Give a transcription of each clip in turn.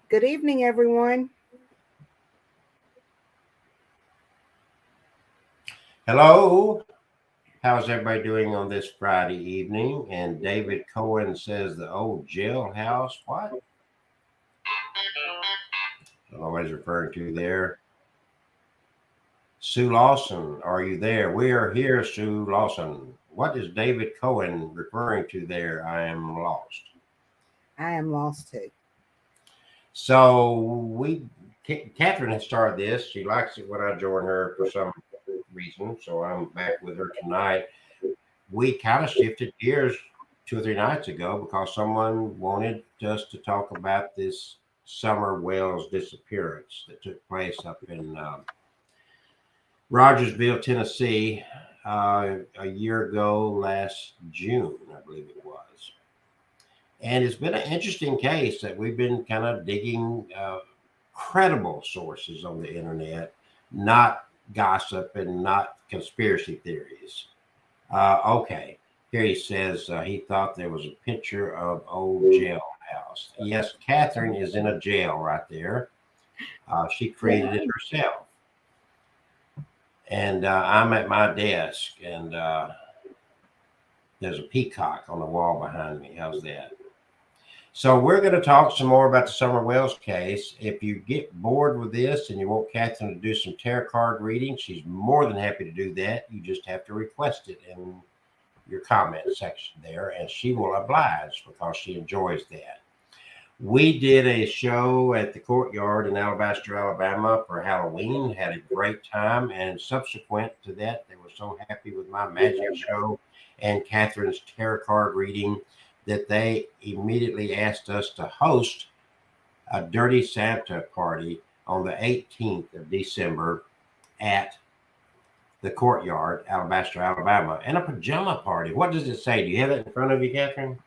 Good evening, everyone. Hello. How's everybody doing on this Friday evening? And David Cohen says the old jailhouse. What? I don't know what he's referring to there. Sue Lawson, are you there? We are here, Sue Lawson. What is David Cohen referring to there? I am lost. I am lost too. Catherine has started this. She likes it when I join her for some reason. So I'm back with her tonight. We kind of shifted gears 2 or 3 nights ago because someone wanted us to talk about this Summer Wells disappearance that took place up in Rogersville, Tennessee, a year ago last June, I believe it was. And it's been an interesting case that we've been kind of digging credible sources on the internet, not gossip and not conspiracy theories. Okay. Here he says he thought there was a picture of old jailhouse. Yes, Catherine is in a jail right there. She created it herself. And I'm at my desk, and there's a peacock on the wall behind me. How's that? So we're going to talk some more about the Summer Wells case. If you get bored with this and you want Catherine to do some tarot card reading, she's more than happy to do that. You just have to request it in your comment section there, and she will oblige because she enjoys that. We did a show at the Courtyard in Alabaster, Alabama for Halloween, had a great time, and subsequent to that, they were so happy with my magic show and Catherine's tarot card reading that they immediately asked us to host a Dirty Santa party on the 18th of December at the Courtyard, Alabaster, Alabama, and a pajama party. What does it say? Do you have it in front of you, Catherine?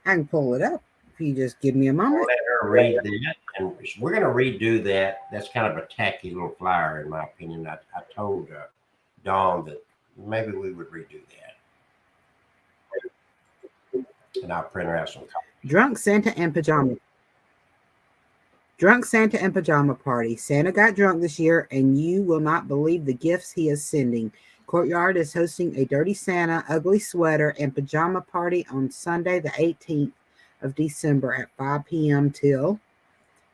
I can pull it up if you just give me a I'll moment. let her read that, and we're going to redo that. That's kind of a tacky little flyer, in my opinion. I told Dawn that maybe we would redo that, and I'll print her out some copies. Drunk Santa and Pajama. Drunk Santa and Pajama Party. Santa got drunk this year, and you will not believe the gifts he is sending. Courtyard is hosting a Dirty Santa, ugly sweater, and pajama party on Sunday, the 18th of December at 5 p.m. till.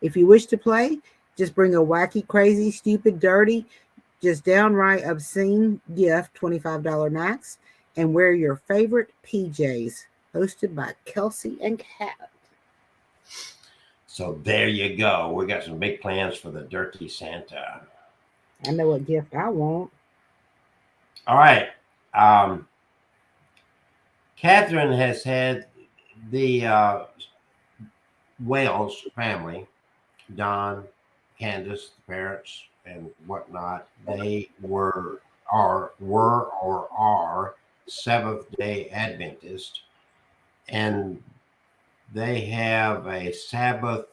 If you wish to play, just bring a wacky, crazy, stupid, dirty, just downright obscene gift, $25 max, and wear your favorite PJs. Hosted by Kelsey and Kat. So there you go. We got some big plans for the Dirty Santa. I know what gift I want. All right. Catherine has had the Wales family, Don, Candace, the parents, and whatnot. They were or are Seventh Day Adventist, and they have a Sabbath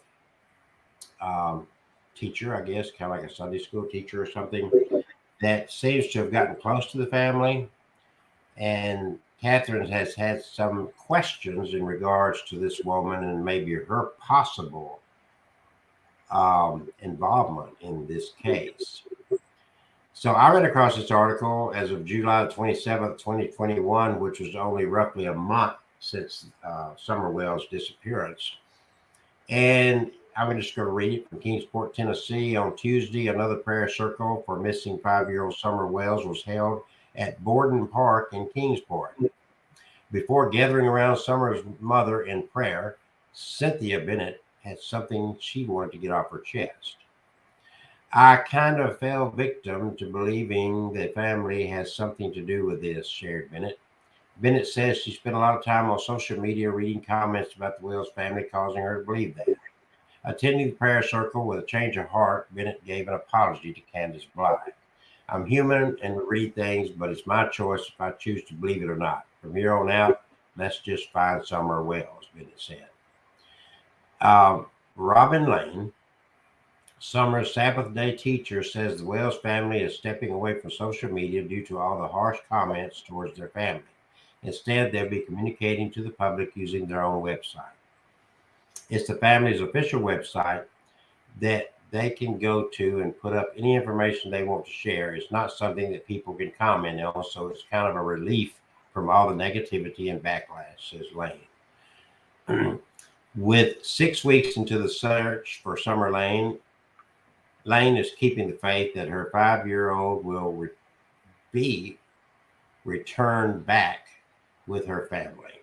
teacher, I guess, kind of like a Sunday school teacher or something, that seems to have gotten close to the family. And Catherine has had some questions in regards to this woman and maybe her possible involvement in this case. So I ran across this article as of July 27th, 2021, which was only roughly a month since Summer Wells' disappearance. And I'm just going to read it from Kingsport, Tennessee. On Tuesday, another prayer circle for missing 5-year-old Summer Wells was held at Borden Park in Kingsport. Before gathering around Summer's mother in prayer, Cynthia Bennett had something she wanted to get off her chest. I kind of fell victim to believing the family has something to do with this, shared Bennett. Bennett says she spent a lot of time on social media reading comments about the Wells family, causing her to believe that. Attending the prayer circle with a change of heart, Bennett gave an apology to Candace Blythe. I'm human and read things, but it's my choice if I choose to believe it or not. From here on out, let's just find Summer Wells, Bennett said. Robin Lane, Summer's Sabbath day teacher, says the Wells family is stepping away from social media due to all the harsh comments towards their family. Instead, they'll be communicating to the public using their own website. It's the family's official website that they can go to and put up any information they want to share. It's not something that people can comment on, so it's kind of a relief from all the negativity and backlash, says Lane. With 6 weeks into the search for Summer Lane, Lane is keeping the faith that her 5-year-old will be returned back with her family.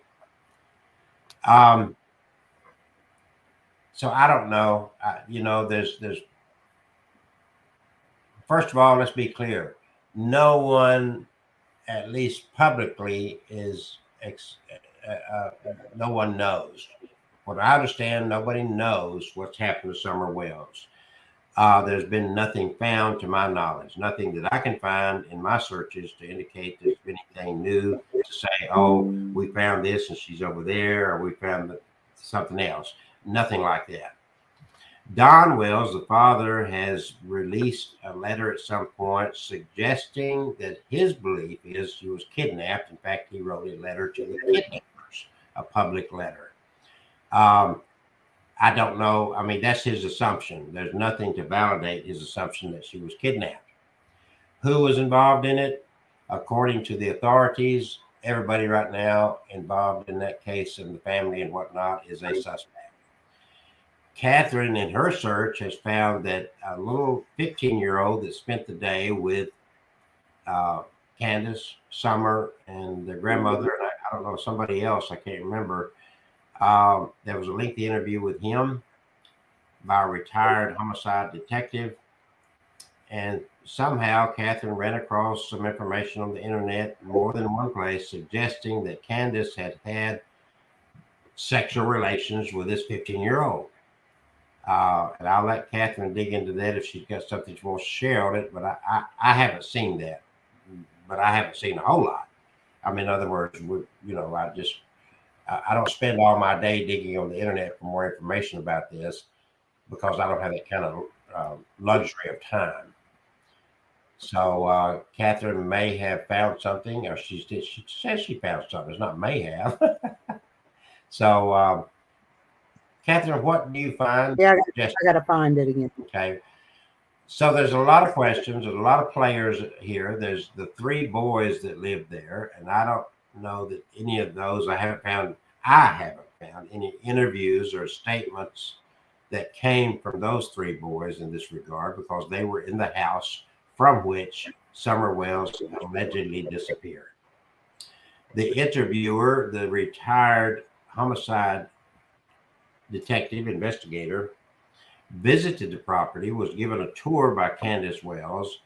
So I don't know. There's first of all, let's be clear. No one, at least publicly, no one knows. What I understand, nobody knows what's happened to Summer Wells. There's been nothing found to my knowledge, nothing that I can find in my searches to indicate there's been anything new to say, oh, we found this and she's over there, or we found something else. Nothing like that. Don Wells, the father, has released a letter at some point suggesting that his belief is she was kidnapped. In fact, he wrote a letter to the kidnappers, a public letter. I don't know. I mean, that's his assumption. There's nothing to validate his assumption that she was kidnapped. Who was involved in it? According to the authorities, everybody right now involved in that case and the family and whatnot is a suspect. Catherine, in her search, has found that a little 15-year-old that spent the day with Candace, Summer, and their grandmother, and I don't know, somebody else, I can't remember. There was a lengthy interview with him by a retired homicide detective. And somehow Catherine ran across some information on the internet, more than one place, suggesting that Candace had sexual relations with this 15-year-old. And I'll let Catherine dig into that if she's got something she wants to share on it. But I haven't seen that. But I haven't seen a whole lot. I mean, in other words, I don't spend all my day digging on the internet for more information about this because I don't have that kind of luxury of time. So Catherine may have found something, or she says she found something. It's not may have. So, Catherine, what do you find? Yeah, I got to find it again. Okay. So there's a lot of questions. There's a lot of players here. There's the 3 boys that live there, and I don't know that any of those I haven't found any interviews or statements that came from those 3 boys in this regard, because they were in the house from which Summer Wells allegedly disappeared. The interviewer, the retired homicide detective investigator, visited the property, was given a tour by Candace Wells,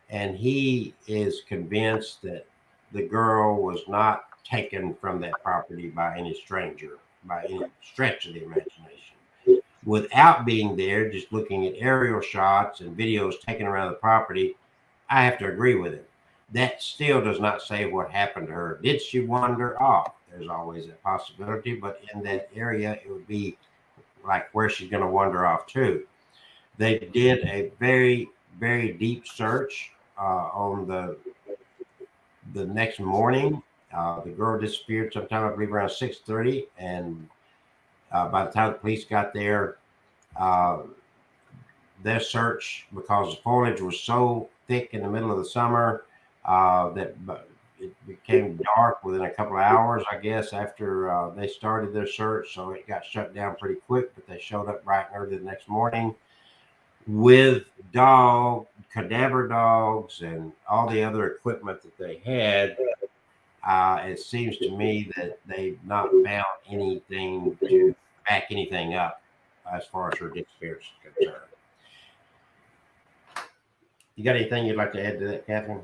and he is convinced that the girl was not taken from that property by any stranger, by any stretch of the imagination. Without being there, just looking at aerial shots and videos taken around the property, I have to agree with him. That still does not say what happened to her. Did she wander off? There's always a possibility, but in that area, it would be like where she's going to wander off to. They did a very, very deep search on the next morning. The girl disappeared sometime, I believe, around 6:30, and by the time the police got there, their search, because the foliage was so thick in the middle of the summer that it became dark within a couple of hours, I guess, after they started their search. So it got shut down pretty quick, but they showed up bright and early the next morning with cadaver dogs and all the other equipment that they had. It seems to me that they've not found anything to back anything up as far as her disappearance is concerned. You got anything you'd like to add to that, Catherine?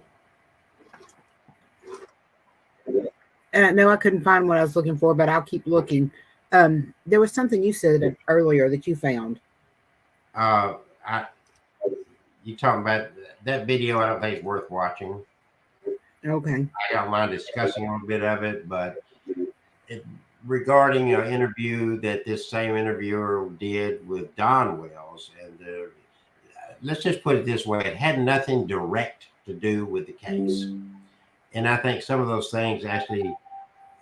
No, I couldn't find what I was looking for, but I'll keep looking. There was something you said earlier that you found. You talking about that video? I don't think it's worth watching. Okay. I don't mind discussing a little bit of it, but regarding an interview that this same interviewer did with Don Wells, and let's just put it this way: it had nothing direct to do with the case. And I think some of those things actually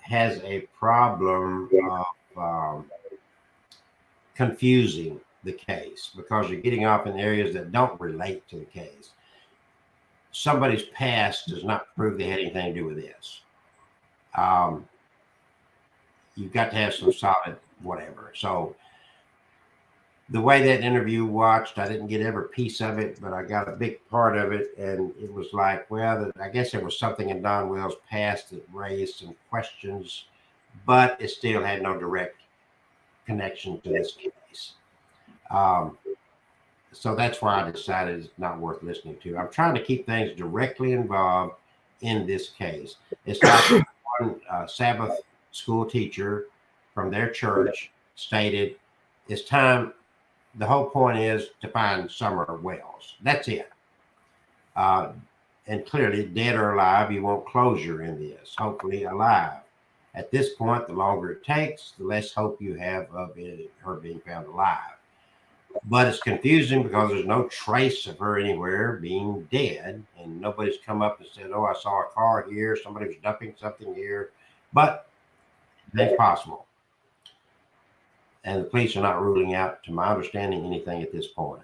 has a problem of confusing the case because you're getting off in areas that don't relate to the case. Somebody's past does not prove they had anything to do with this. You've got to have some solid whatever. So the way that interview watched, I didn't get every piece of it, but I got a big part of it. And it was like, well, I guess there was something in Don Wells' past that raised some questions, but it still had no direct connection to this case. So that's why I decided it's not worth listening to. I'm trying to keep things directly involved in this case. It's like one Sabbath school teacher from their church stated, it's time. The whole point is to find Summer Wells. That's it. And clearly, dead or alive, you want closure in this. Hopefully, alive. At this point, the longer it takes, the less hope you have of her being found alive. But it's confusing because there's no trace of her anywhere being dead, and nobody's come up and said, "Oh, I saw a car here. Somebody was dumping something here." But that's possible. And the police are not ruling out, to my understanding, anything at this point.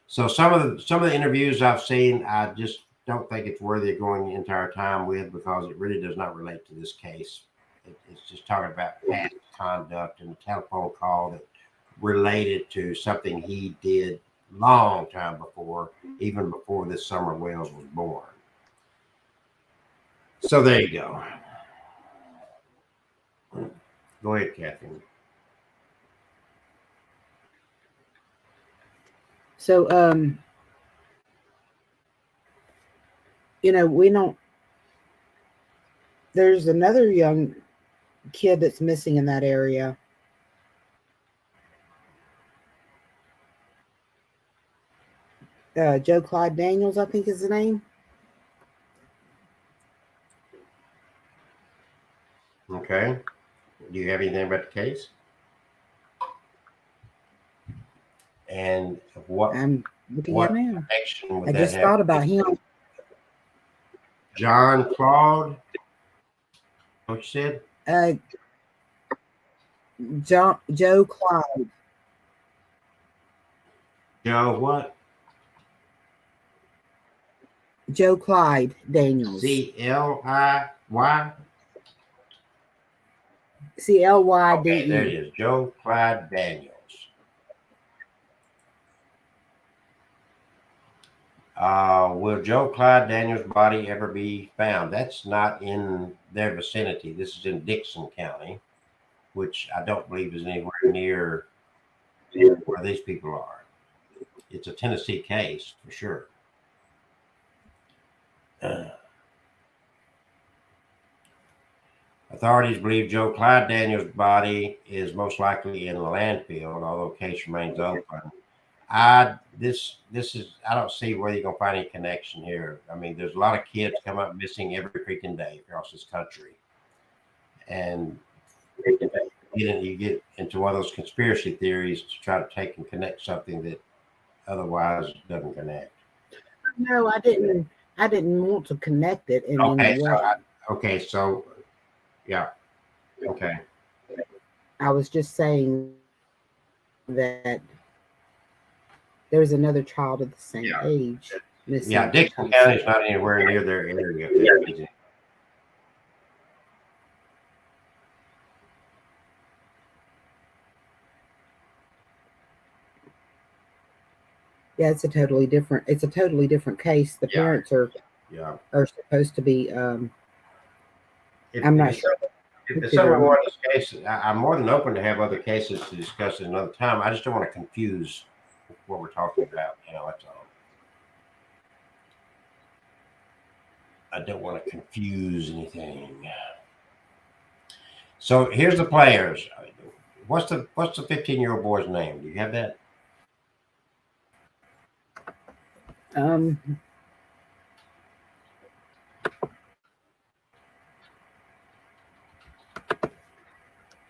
So some of the interviews I've seen, I just don't think it's worthy of going the entire time with because it really does not relate to this case. It's just talking about past conduct and a telephone call that related to something he did long time before, even before this Summer Wells was born. So there you go. Go ahead, Catherine. So, we don't. There's another young kid that's missing in that area. Joe Clyde Daniels, I think is the name. Okay. Do you have anything about the case? And what? I'm looking what at him. connection would I that just have? thought about him. John Claude? What you said? Joe Clyde. Joe what? Joe Clyde Daniels. CLIY? CLYDE. Okay, there it is. Joe Clyde Daniels. Will Joe Clyde Daniels' body ever be found? That's not in their vicinity. This is in Dixon County, which I don't believe is anywhere near where these people are. It's a Tennessee case for sure. Authorities believe Joe Clyde Daniels' body is most likely in the landfill, although the case remains open. This is I don't see where you're gonna find any connection here. I mean, there's a lot of kids come up missing every freaking day across this country, and you get into one of those conspiracy theories to try to take and connect something that otherwise doesn't connect. No, I didn't. I didn't want to connect it in any way. So yeah, okay. I was just saying that there's another child of the same age missing. Yeah, Dixon County is not anywhere near their area. Yeah, it's a totally different case. The parents are supposed to be I'm not sure. If it's somewhere more in this case, I'm more than open to have other cases to discuss at another time. I just don't want to confuse what we're talking about. That's all. I don't want to confuse anything. So here's the players. What's the 15-year-old boy's name? Do you have that?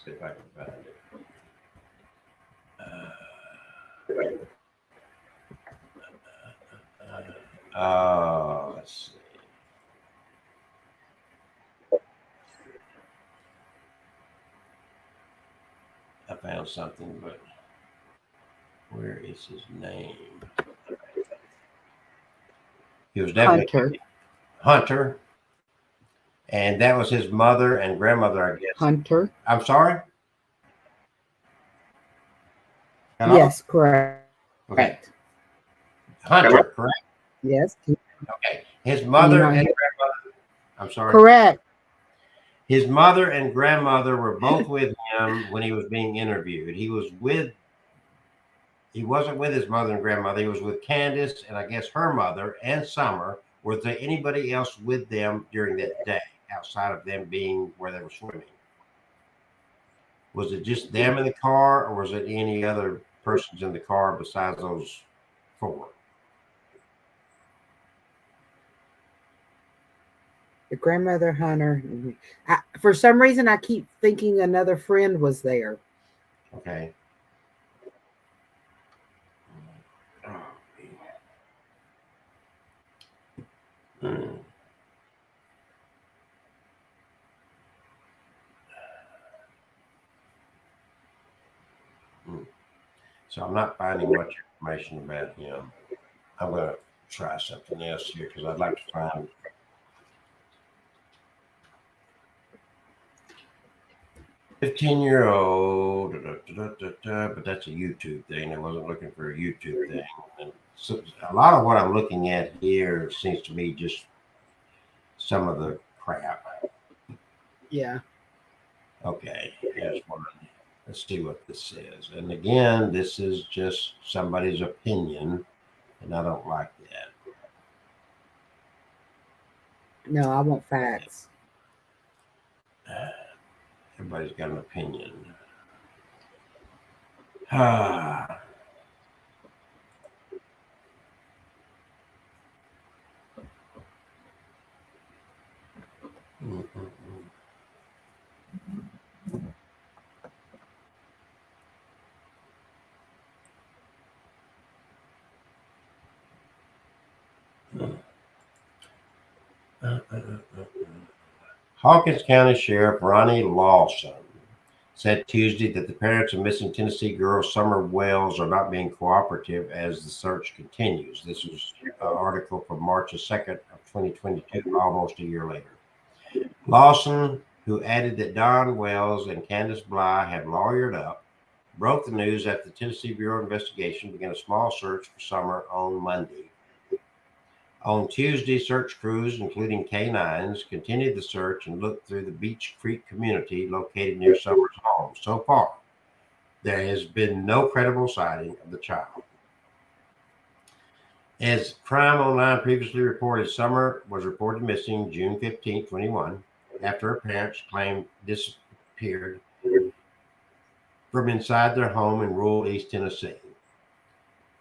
See if I can find it. Let's see. I found something, but Where is his name? He was definitely Hunter. Hunter, and that was his mother and grandmother, I guess. Hunter. I'm sorry? Hello? Yes, correct. Okay. Hunter, correct? Yes. Okay. His Can you mother not and hear? grandmother, I'm sorry. Correct. His mother and grandmother were both with him when he was being interviewed. He wasn't with his mother and grandmother. He was with Candace and I guess her mother and Summer. Was there anybody else with them during that day outside of them being where they were swimming? Was it just them in the car, or was it any other persons in the car besides those four? The grandmother Hunter. For some reason, I keep thinking another friend was there. Okay. Hmm. So I'm not finding much information about him. I'm going to try something else here because I'd like to find. "15-year-old," but that's a YouTube thing. I wasn't looking for a YouTube thing. And so a lot of what I'm looking at here seems to be just some of the crap. Yeah. Okay, here's one. Let's see what this says. And again, this is just somebody's opinion, and I don't like that. No, I want facts. Everybody's got an opinion. Ah. Hawkins County Sheriff Ronnie Lawson said Tuesday that the parents of missing Tennessee girl Summer Wells are not being cooperative as the search continues. This was an article from March 2nd of 2022, almost a year later. Lawson, who added that Don Wells and Candace Bly had lawyered up, broke the news after the Tennessee Bureau of Investigation began a small search for Summer on Monday. On Tuesday, search crews, including K-9s, continued the search and looked through the Beach Creek community located near Summer's home. So far, there has been no credible sighting of the child. As Crime Online previously reported, Summer was reported missing June 15, 21, after her parents claimed disappeared from inside their home in rural East Tennessee.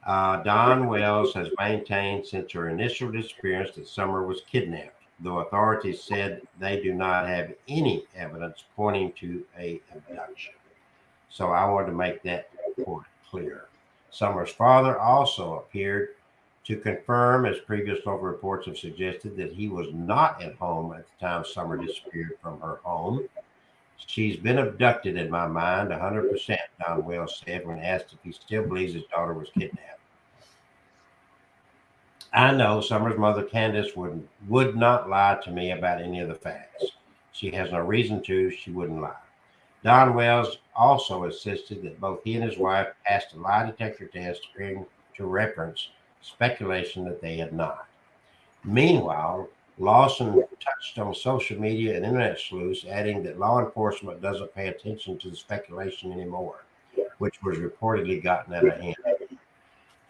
Don Wells has maintained since her initial disappearance that Summer was kidnapped, though authorities said they do not have any evidence pointing to an abduction. So I wanted to make that point clear. Summer's father also appeared to confirm, as previous local reports have suggested, that he was not at home at the time Summer disappeared from her home. "She's been abducted in my mind 100%, Don Wells said when asked if he still believes his daughter was kidnapped. "I know Summer's mother, Candace, would not lie to me about any of the facts. She has no reason to. She wouldn't lie." Don Wells also insisted that both he and his wife passed a lie detector test, appearing to reference speculation that they had not. Meanwhile, Lawson touched on social media and internet sleuths, adding that law enforcement doesn't pay attention to the speculation anymore, which was reportedly gotten out of hand.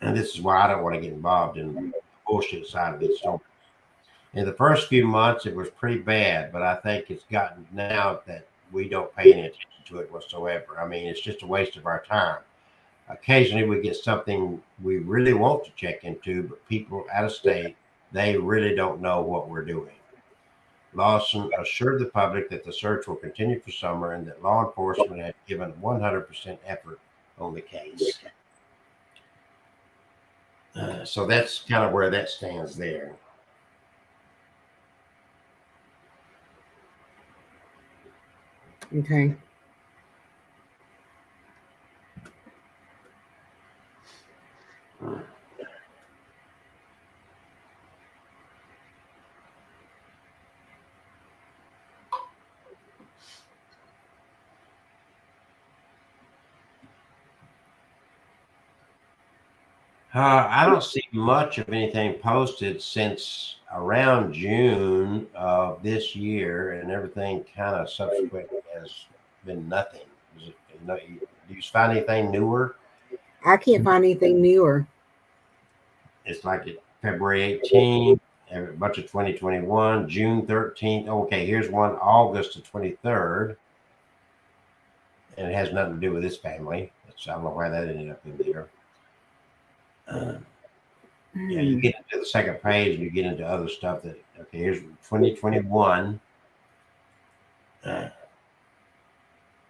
And this is why I don't want to get involved in the bullshit side of these stories. In the first few months, it was pretty bad, but I think it's gotten now that we don't pay any attention to it whatsoever. I mean, it's just a waste of our time. Occasionally, we get something we really want to check into, but people out of state, they really don't know what we're doing. Lawson assured the public that the search will continue for Summer and that law enforcement had given 100% effort on the case. So that's kind of where that stands there. Okay. I don't see much of anything posted since around June of this year, and everything kind of subsequent has been nothing. Do you find anything newer? I can't find anything newer. It's like it February 18th, a bunch of 2021, June 13th. Okay, here's one August the 23rd, and it has nothing to do with this family. I don't know why that ended up in there. Yeah, you get into the second page and you get into other stuff that, okay, here's 2021.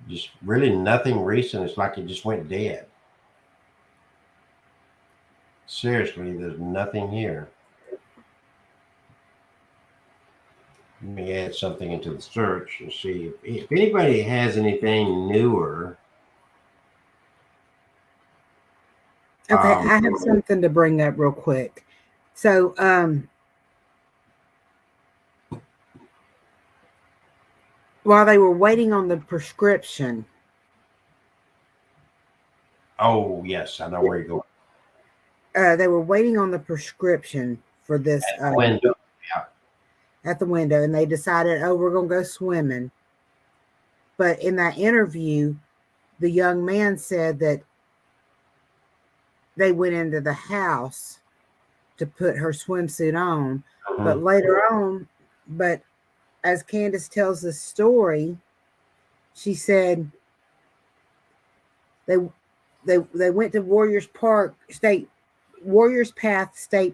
Just really nothing recent. It's like it just went dead. Seriously, there's nothing here. Let me add something into the search and see if anybody has anything newer. Okay, I have something to bring up real quick. So, while they were waiting on the prescription. Oh, yes, I know where you're going. They were waiting on the prescription for this window. Yeah. At the window, and they decided, oh, we're going to go swimming. But in that interview, the young man said that they went into the house to put her swimsuit on. But later on, as Candace tells the story, she said they went to Warriors Path State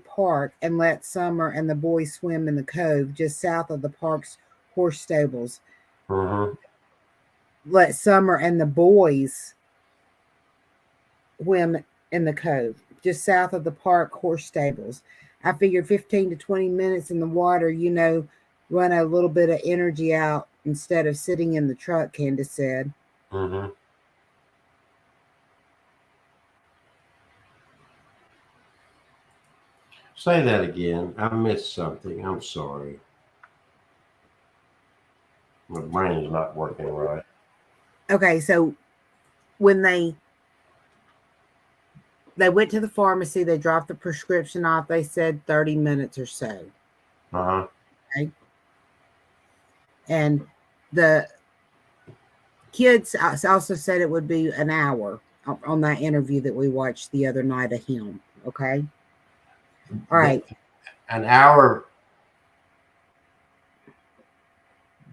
Park and let Summer and the boys swim in the cove just south of the park's horse stables. Let Summer and the boys swim in the cove just south of the park horse stables. I figured 15 to 20 minutes in the water, run a little bit of energy out instead of sitting in the truck, Candace said. Say that again. I missed something. I'm sorry. My brain's not working right. Okay, so when they went to the pharmacy, they dropped the prescription off. They said 30 minutes or so. Okay. And the kids also said it would be an hour on that interview that we watched the other night of him. Okay. All right. An hour.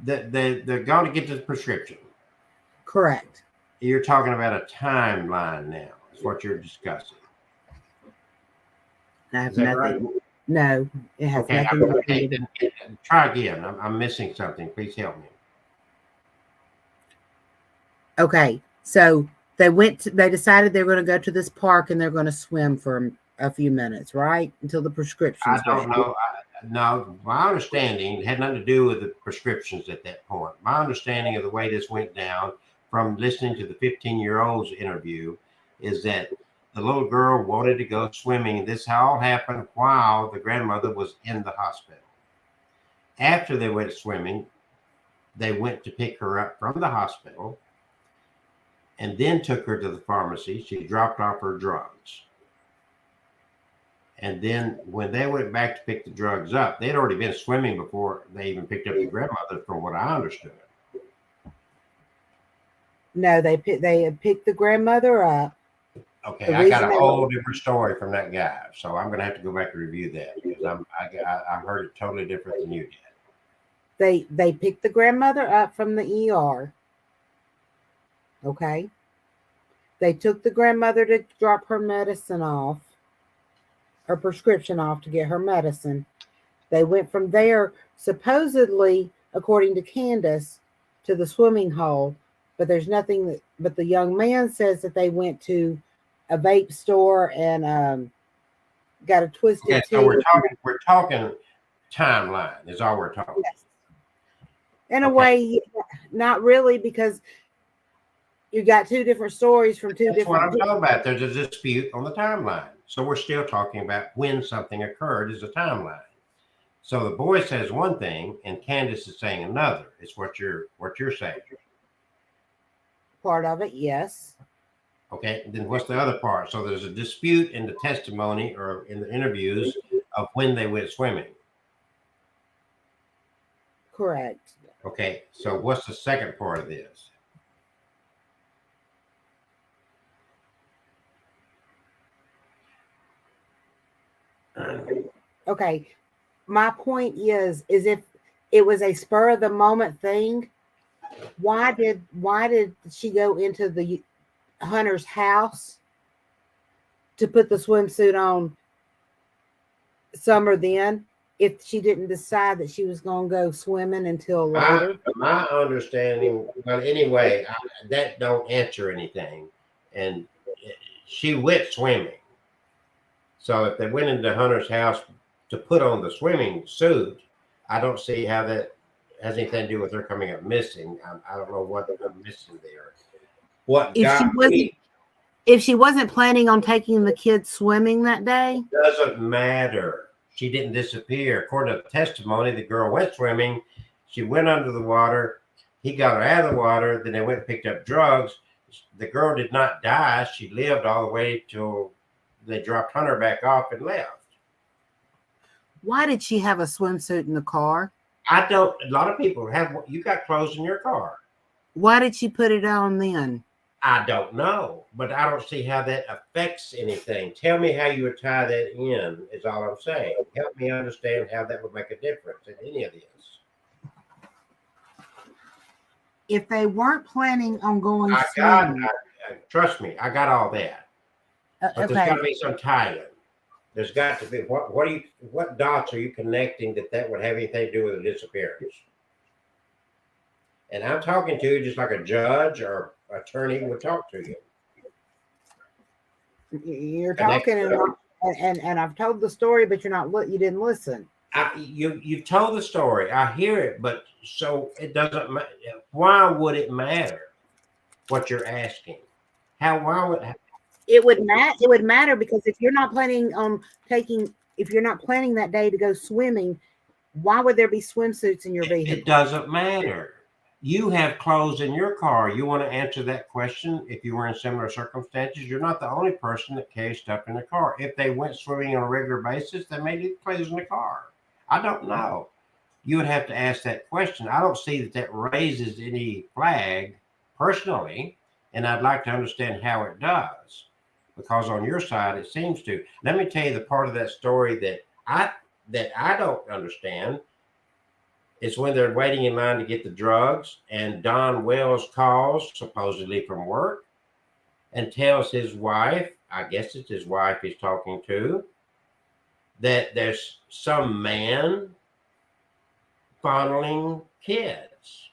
They're going to get to the prescription. Correct. You're talking about a timeline now. Is what you're discussing. I have nothing. Right? No, it has nothing. Okay. Try again. I'm missing something. Please help me. Okay, so they decided they were going to go to this park and they're going to swim for a few minutes, right? Until the prescriptions. I don't know. No, my understanding had nothing to do with the prescriptions at that point. My understanding of the way this went down from listening to the 15-year-old's interview is that the little girl wanted to go swimming. This all happened while the grandmother was in the hospital. After they went swimming, they went to pick her up from the hospital and then took her to the pharmacy. She dropped off her drugs. And then when they went back to pick the drugs up, they'd already been swimming before they even picked up the grandmother, from what I understood. No, they had picked the grandmother up. Okay, I got a whole different story from that guy, so I'm going to have to go back and review that because I heard it totally different than you did. They picked the grandmother up from the ER. Okay. They took the grandmother to drop her medicine off, her prescription off to get her medicine. They went from there, supposedly, according to Candace, to the swimming hole, but there's nothing but the young man says that they went to a vape store and got a twisted tea. So we're talking timeline is all we're talking. Yes. In a way, not really, because you got two different stories from two different. That's what I'm talking about. There's a dispute on the timeline. So we're still talking about when something occurred is a timeline. So the boy says one thing and Candace is saying another. It's what you're saying. Part of it, yes. Okay, then what's the other part? So there's a dispute in the testimony or in the interviews of when they went swimming. Correct. Okay, so what's the second part of this? Okay. My point is if it was a spur of the moment thing, why did she go into the Hunter's house to put the swimsuit on Summer then if she didn't decide that she was going to go swimming until later? My understanding, well, anyway, that don't answer anything. And she went swimming. So if they went into Hunter's house to put on the swimming suit, I don't see how that has anything to do with her coming up missing. I don't know what I'm missing there. What if she wasn't planning on taking the kids swimming that day, doesn't matter. She didn't disappear. According to the testimony, the girl went swimming. She went under the water. He got her out of the water. Then they went and picked up drugs. The girl did not die. She lived all the way till they dropped Hunter back off and left. Why did she have a swimsuit in the car? I don't. A lot of people have. You got clothes in your car. Why did she put it on then? I don't know, but I don't see how that affects anything. Tell me how you would tie that in, is all I'm saying. Help me understand how that would make a difference in any of this. If they weren't planning on going swimming. Trust me, I got all that. But Okay. there's got to be some tie-in. There's got to be. What dots are you connecting that would have anything to do with the disappearance? And I'm talking to you just like a judge or attorney would talk to you. You're talking, and I've told the story, but you didn't listen. You've told the story. I hear it, but so it doesn't matter. Why would it matter what you're asking? Why would it would matter because if you're not planning that day to go swimming, why would there be swimsuits in your vehicle? It doesn't matter. You have clothes in your car. You want to answer that question if you were in similar circumstances? You're not the only person that carries stuff in the car. If they went swimming on a regular basis, they may leave clothes in the car. I don't know. You would have to ask that question. I don't see that raises any flag personally, and I'd like to understand how it does, because on your side it seems to. Let me tell you the part of that story that I don't understand. It's when they're waiting in line to get the drugs, and Don Wells calls, supposedly from work, and tells his wife, I guess it's his wife he's talking to, that there's some man fondling kids.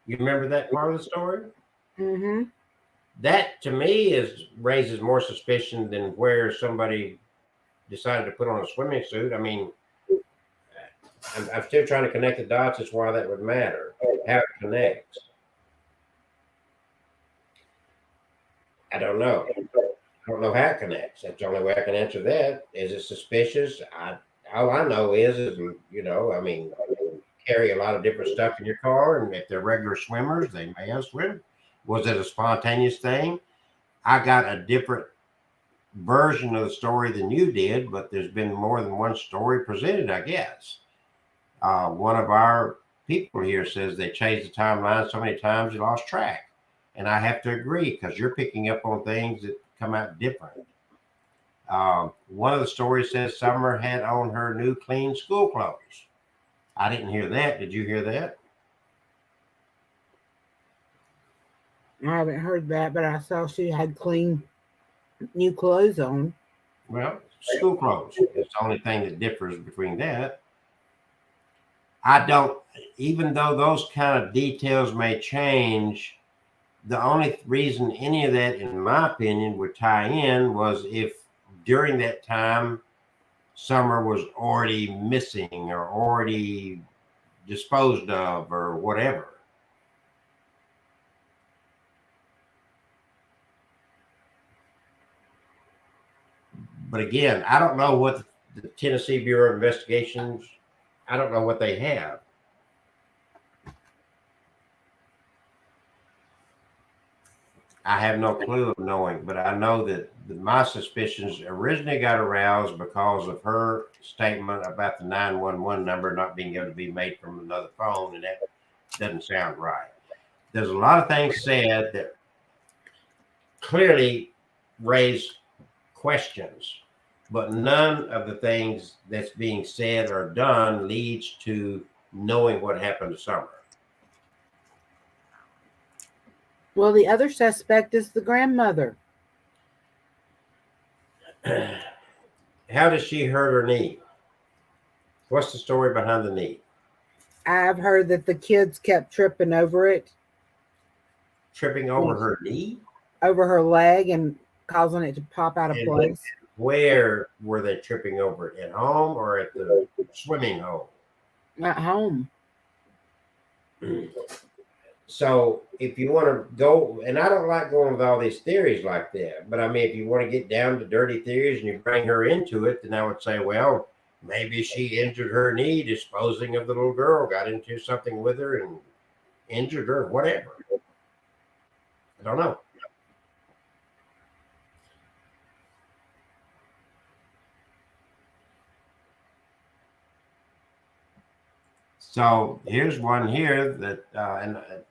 You remember that part of the story? Mm-hmm. That to me raises more suspicion than where somebody decided to put on a swimming suit. I mean, I'm still trying to connect the dots as why that would matter, how it connects. I don't know. I don't know how it connects. That's the only way I can answer that. Is it suspicious? All I know is I mean, you carry a lot of different stuff in your car, and if they're regular swimmers, they may have swim. Was it a spontaneous thing? I got a different version of the story than you did, but there's been more than one story presented, I guess. One of our people here says they changed the timeline so many times they lost track. And I have to agree, because you're picking up on things that come out different. One of the stories says Summer had on her new clean school clothes. I didn't hear that. Did you hear that? I haven't heard that, but I saw she had clean new clothes on. Well, school clothes. It's the only thing that differs between that. Even though those kind of details may change, the only reason any of that, in my opinion, would tie in was if during that time Summer was already missing or already disposed of or whatever. But again, I don't know what the Tennessee Bureau of Investigations, I don't know what they have. I have no clue of knowing, but I know that my suspicions originally got aroused because of her statement about the 911 number not being able to be made from another phone, and that doesn't sound right. There's a lot of things said that clearly raise questions, but none of the things that's being said or done leads to knowing what happened to Summer. Well, the other suspect is the grandmother. How does she hurt her knee? What's the story behind the knee? I've heard that the kids kept tripping over it, Tripping over her knee? over her leg, and causing it to pop out of And place. where were they tripping over it? At home or at the swimming hole? At home. So if you want to go, and I don't like going with all these theories like that, but I mean, if you want to get down to dirty theories and you bring her into it, then I would say, well, maybe she injured her knee disposing of the little girl, got into something with her and injured her, whatever. I don't know. So here's one here that,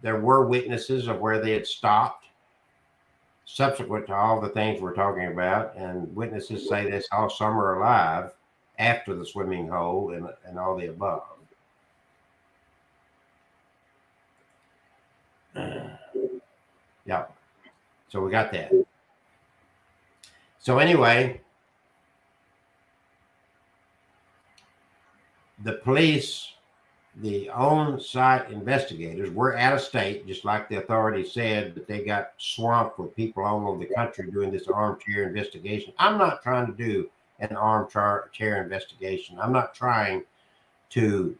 there were witnesses of where they had stopped subsequent to all the things we're talking about, and witnesses say they saw Summer alive after the swimming hole and all the above. Yeah. So we got that. So anyway, the police, the on-site investigators were out of state, just like the authorities said, that they got swamped with people all over the country doing this armchair investigation. I'm not trying to do an armchair investigation. I'm not trying to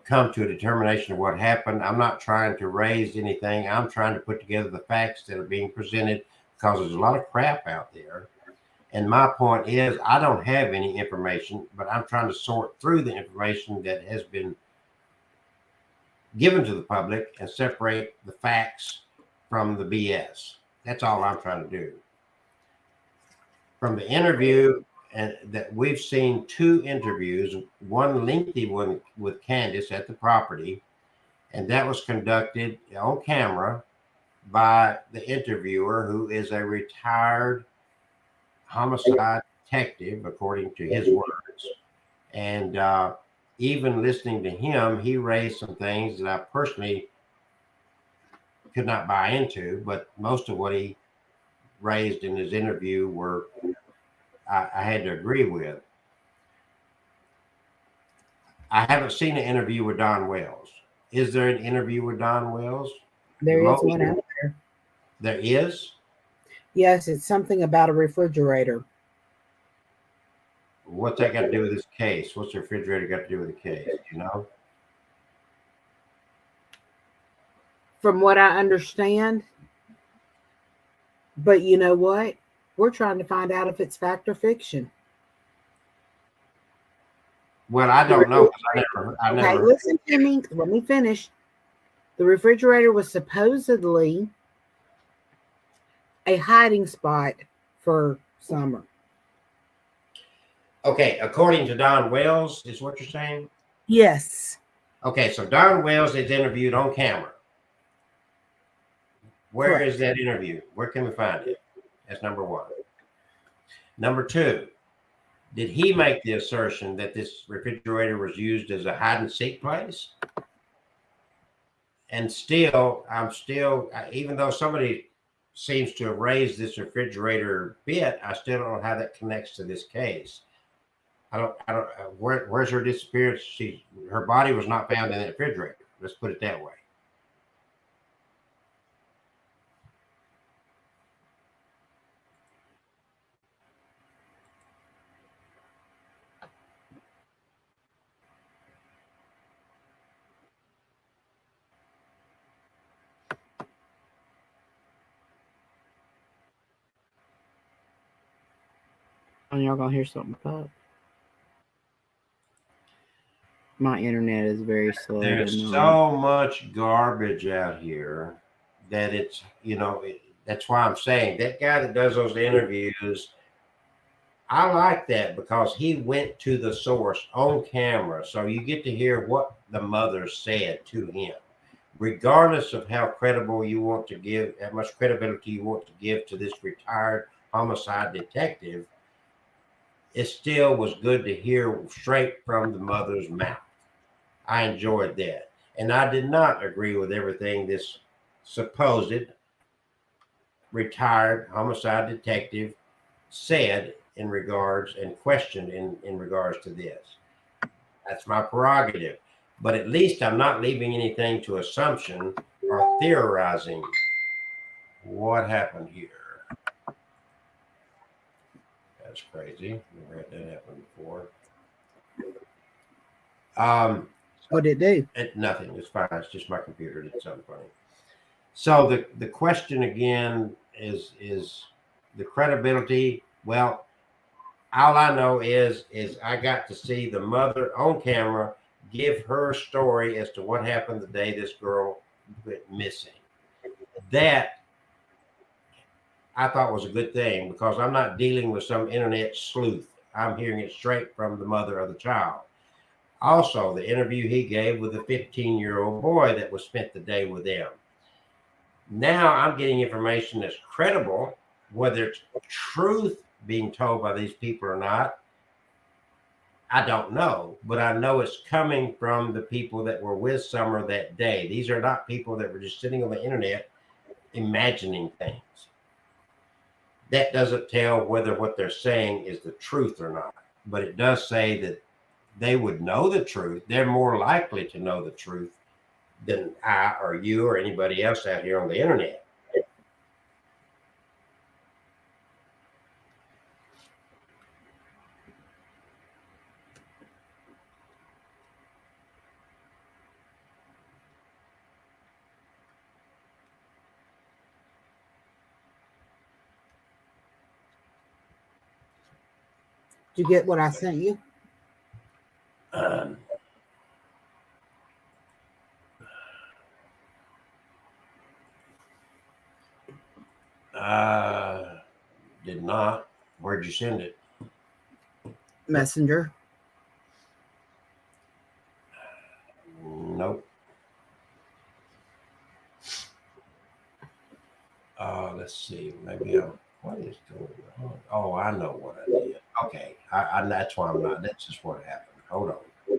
come to a determination of what happened. I'm not trying to raise anything. I'm trying to put together the facts that are being presented, because there's a lot of crap out there. And my point is, I don't have any information, but I'm trying to sort through the information that has been given to the public and separate the facts from the BS. That's all I'm trying to do. From the interview, and that we've seen 2 interviews, one lengthy one with Candace at the property, and that was conducted on camera by the interviewer, who is a retired homicide detective, according to his words. And even listening to him, he raised some things that I personally could not buy into, but most of what he raised in his interview were I had to agree with. I haven't seen an interview with Don Wells. Is there an interview with Don Wells? There is one out there. There is? Yes, it's something about a refrigerator. What's that got to do with this case? What's the refrigerator got to do with the case? You know? From what I understand. But you know what? We're trying to find out if it's fact or fiction. Well, I don't know. I never. Okay, listen to me. Let me finish. The refrigerator was supposedly a hiding spot for Summer. Okay, according to Don Wells, is what you're saying? Yes. Okay, so Don Wells is interviewed on camera. Where is that interview? Where can we find it? That's number one. Number two, did he make the assertion that this refrigerator was used as a hide and seek place? And still, even though somebody seems to have raised this refrigerator bit, I still don't know how that connects to this case. Where's her disappearance? Her body was not found in the refrigerator. Let's put it that way. And y'all gonna hear something pop. My internet is very slow. There's so much garbage out here that it's, That's why I'm saying that guy that does those interviews, I like that because he went to the source on camera. So you get to hear what the mother said to him. Regardless of how credible you want to give, how much credibility you want to give to this retired homicide detective, it still was good to hear straight from the mother's mouth. I enjoyed that. And I did not agree with everything this supposed retired homicide detective said in regards and questioned in regards to this. That's my prerogative. But at least I'm not leaving anything to assumption or theorizing. What happened here? That's crazy. Never had that happen before. What did it do? Nothing. It's fine. It's just my computer did something funny. So the question again is the credibility. Well, all I know is I got to see the mother on camera give her story as to what happened the day this girl went missing. That I thought was a good thing because I'm not dealing with some internet sleuth. I'm hearing it straight from the mother of the child. Also, the interview he gave with the 15-year-old boy that was spent the day with them. Now I'm getting information that's credible, whether it's truth being told by these people or not, I don't know, but I know it's coming from the people that were with Summer that day. These are not people that were just sitting on the internet imagining things. That doesn't tell whether what they're saying is the truth or not, but it does say that they would know the truth. They're more likely to know the truth than I or you or anybody else out here on the internet. Did you get what I sent you? Did not. Where'd you send it? Messenger. Nope. Let's see. Maybe what is going on? Oh, I know what I did. Okay. I that's why I'm not. That's just what happened. Hold on.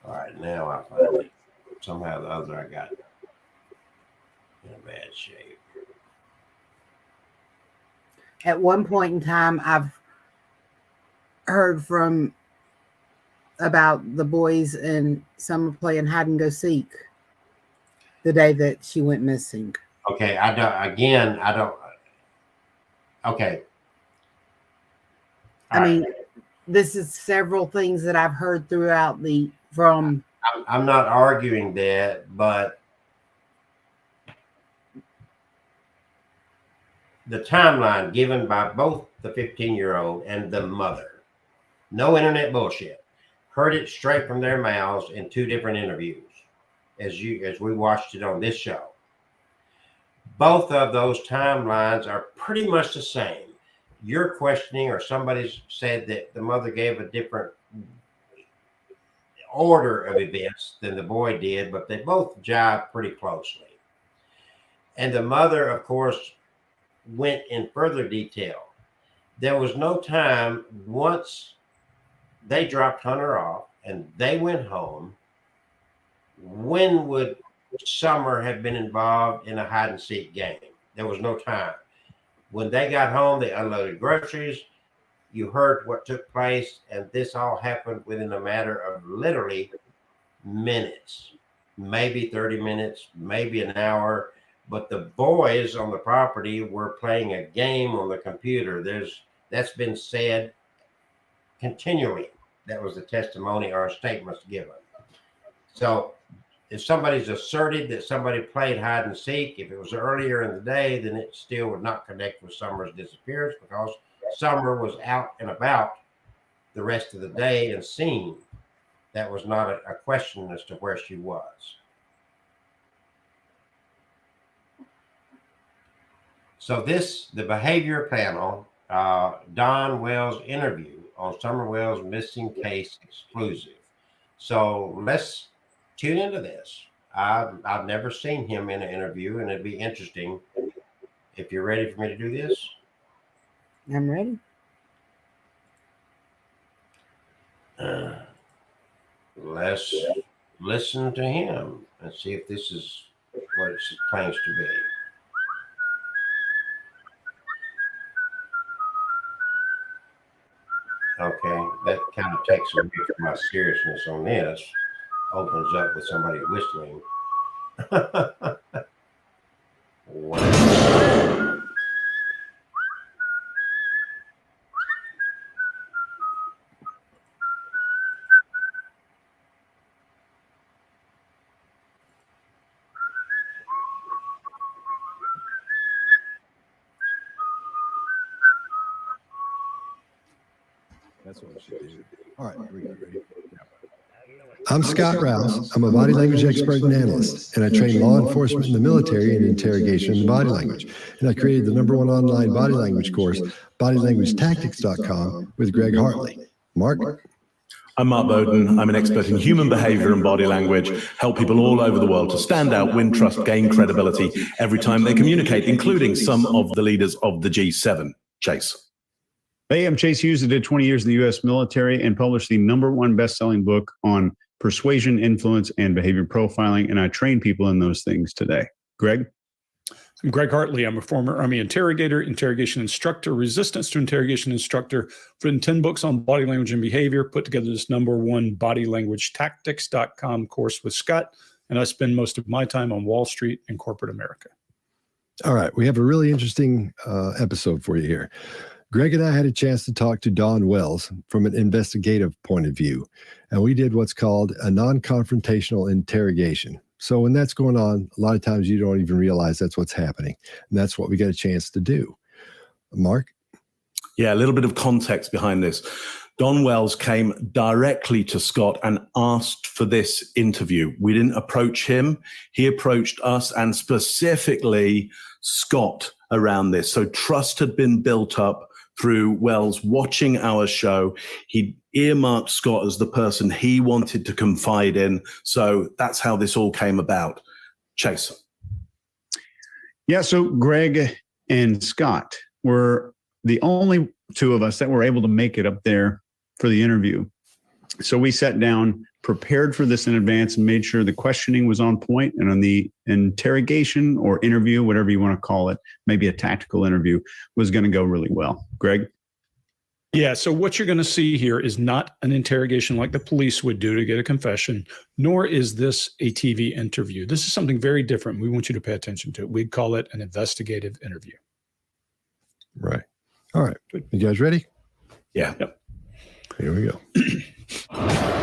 All right. Now I find it. Somehow or the other, I got in a bad shape. At one point in time, I've heard from about the boys and Summer playing hide and go seek the day that she went missing. Okay, I don't. Again, I don't. Okay. I mean, this is several things that I've heard throughout the from. I'm not arguing that, but the timeline given by both the 15-year-old and the mother, no internet bullshit, heard it straight from their mouths in two different interviews, as we watched it on this show. Both of those timelines are pretty much the same. You're questioning, or somebody said that the mother gave a different order of events than the boy did, but they both jive pretty closely. And the mother, of course, went in further detail. There was no time once they dropped Hunter off and they went home. When would Summer have been involved in a hide and seek game? There was no time. When they got home, they unloaded groceries. You heard what took place, and this all happened within a matter of literally minutes, maybe 30 minutes, maybe an hour. But the boys on the property were playing a game on the computer. That's been said continually. That was the testimony or statements given. So if somebody's asserted that somebody played hide and seek, if it was earlier in the day, then it still would not connect with Summer's disappearance because Summer was out and about the rest of the day and seen. That was not a question as to where she was. So the behavior panel, Don Wells interview on Summer Wells missing case exclusive. So let's tune into this. I've never seen him in an interview, and it'd be interesting. If you're ready for me to do this. I'm ready. Let's listen to him and see if this is what it claims to be. Okay, that kind of takes away from my seriousness on this. Opens up with somebody whistling. Wow. That's what we should do. All right, here we go. Ready? I'm Scott Rouse. I'm a body language expert and analyst, and I train law enforcement and the military in interrogation in the body language. And I created the #1 online body language course, bodylanguagetactics.com, with Greg Hartley. Mark? I'm Mark Bowden. I'm an expert in human behavior and body language, help people all over the world to stand out, win trust, gain credibility every time they communicate, including some of the leaders of the G7. Chase. Hey, I'm Chase Hughes. I did 20 years in the U.S. military and published the #1 best-selling book on persuasion, influence, and behavior profiling, and I train people in those things today. Greg? I'm Greg Hartley. I'm a former Army interrogator, interrogation instructor, resistance to interrogation instructor. I've written 10 books on body language and behavior, put together this #1 bodylanguagetactics.com course with Scott, and I spend most of my time on Wall Street and corporate America. All right, we have a really interesting episode for you here. Greg and I had a chance to talk to Don Wells from an investigative point of view, and we did what's called a non-confrontational interrogation. So when that's going on, a lot of times you don't even realize that's what's happening, and that's what we got a chance to do. Mark? Yeah, a little bit of context behind this. Don Wells came directly to Scott and asked for this interview. We didn't approach him. He approached us and specifically Scott around this. So trust had been built up through Wells watching our show. He earmarked Scott as the person he wanted to confide in. So that's how this all came about. Chase. Yeah, so Greg and Scott were the only two of us that were able to make it up there for the interview. So we sat down, prepared for this in advance, and made sure the questioning was on point, and on the interrogation or interview, whatever you want to call it, maybe a tactical interview, was going to go really well. Greg? Yeah, so what you're going to see here is not an interrogation like the police would do to get a confession, nor is this a TV interview. This is something very different. We want you to pay attention to it. We'd call it an investigative interview. Right. All right. You guys ready? Yeah. Yep. Here we go.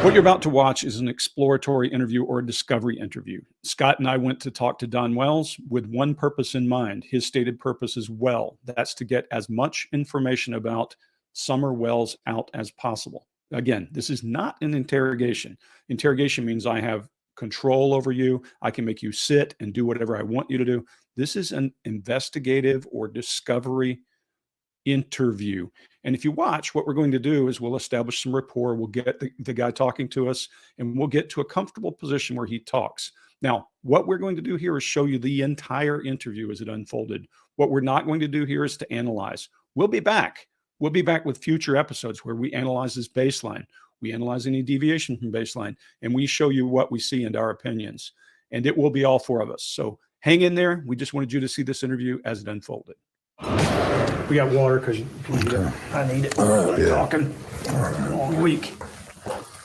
What you're about to watch is an exploratory interview or a discovery interview. Scott and I went to talk to Don Wells with one purpose in mind. His stated purpose as well. That's to get as much information about Summer Wells out as possible. Again, this is not an interrogation. Interrogation means I have control over you. I can make you sit and do whatever I want you to do. This is an investigative or discovery interview. And if you watch, what we're going to do is we'll establish some rapport. We'll get the guy talking to us, and we'll get to a comfortable position where he talks. Now, what we're going to do here is show you the entire interview as it unfolded. What we're not going to do here is to analyze. We'll be back. We'll be back with future episodes where we analyze this baseline. We analyze any deviation from baseline, and we show you what we see and our opinions. And it will be all four of us. So hang in there. We just wanted you to see this interview as it unfolded. We got water because I need it. I'm talking all week.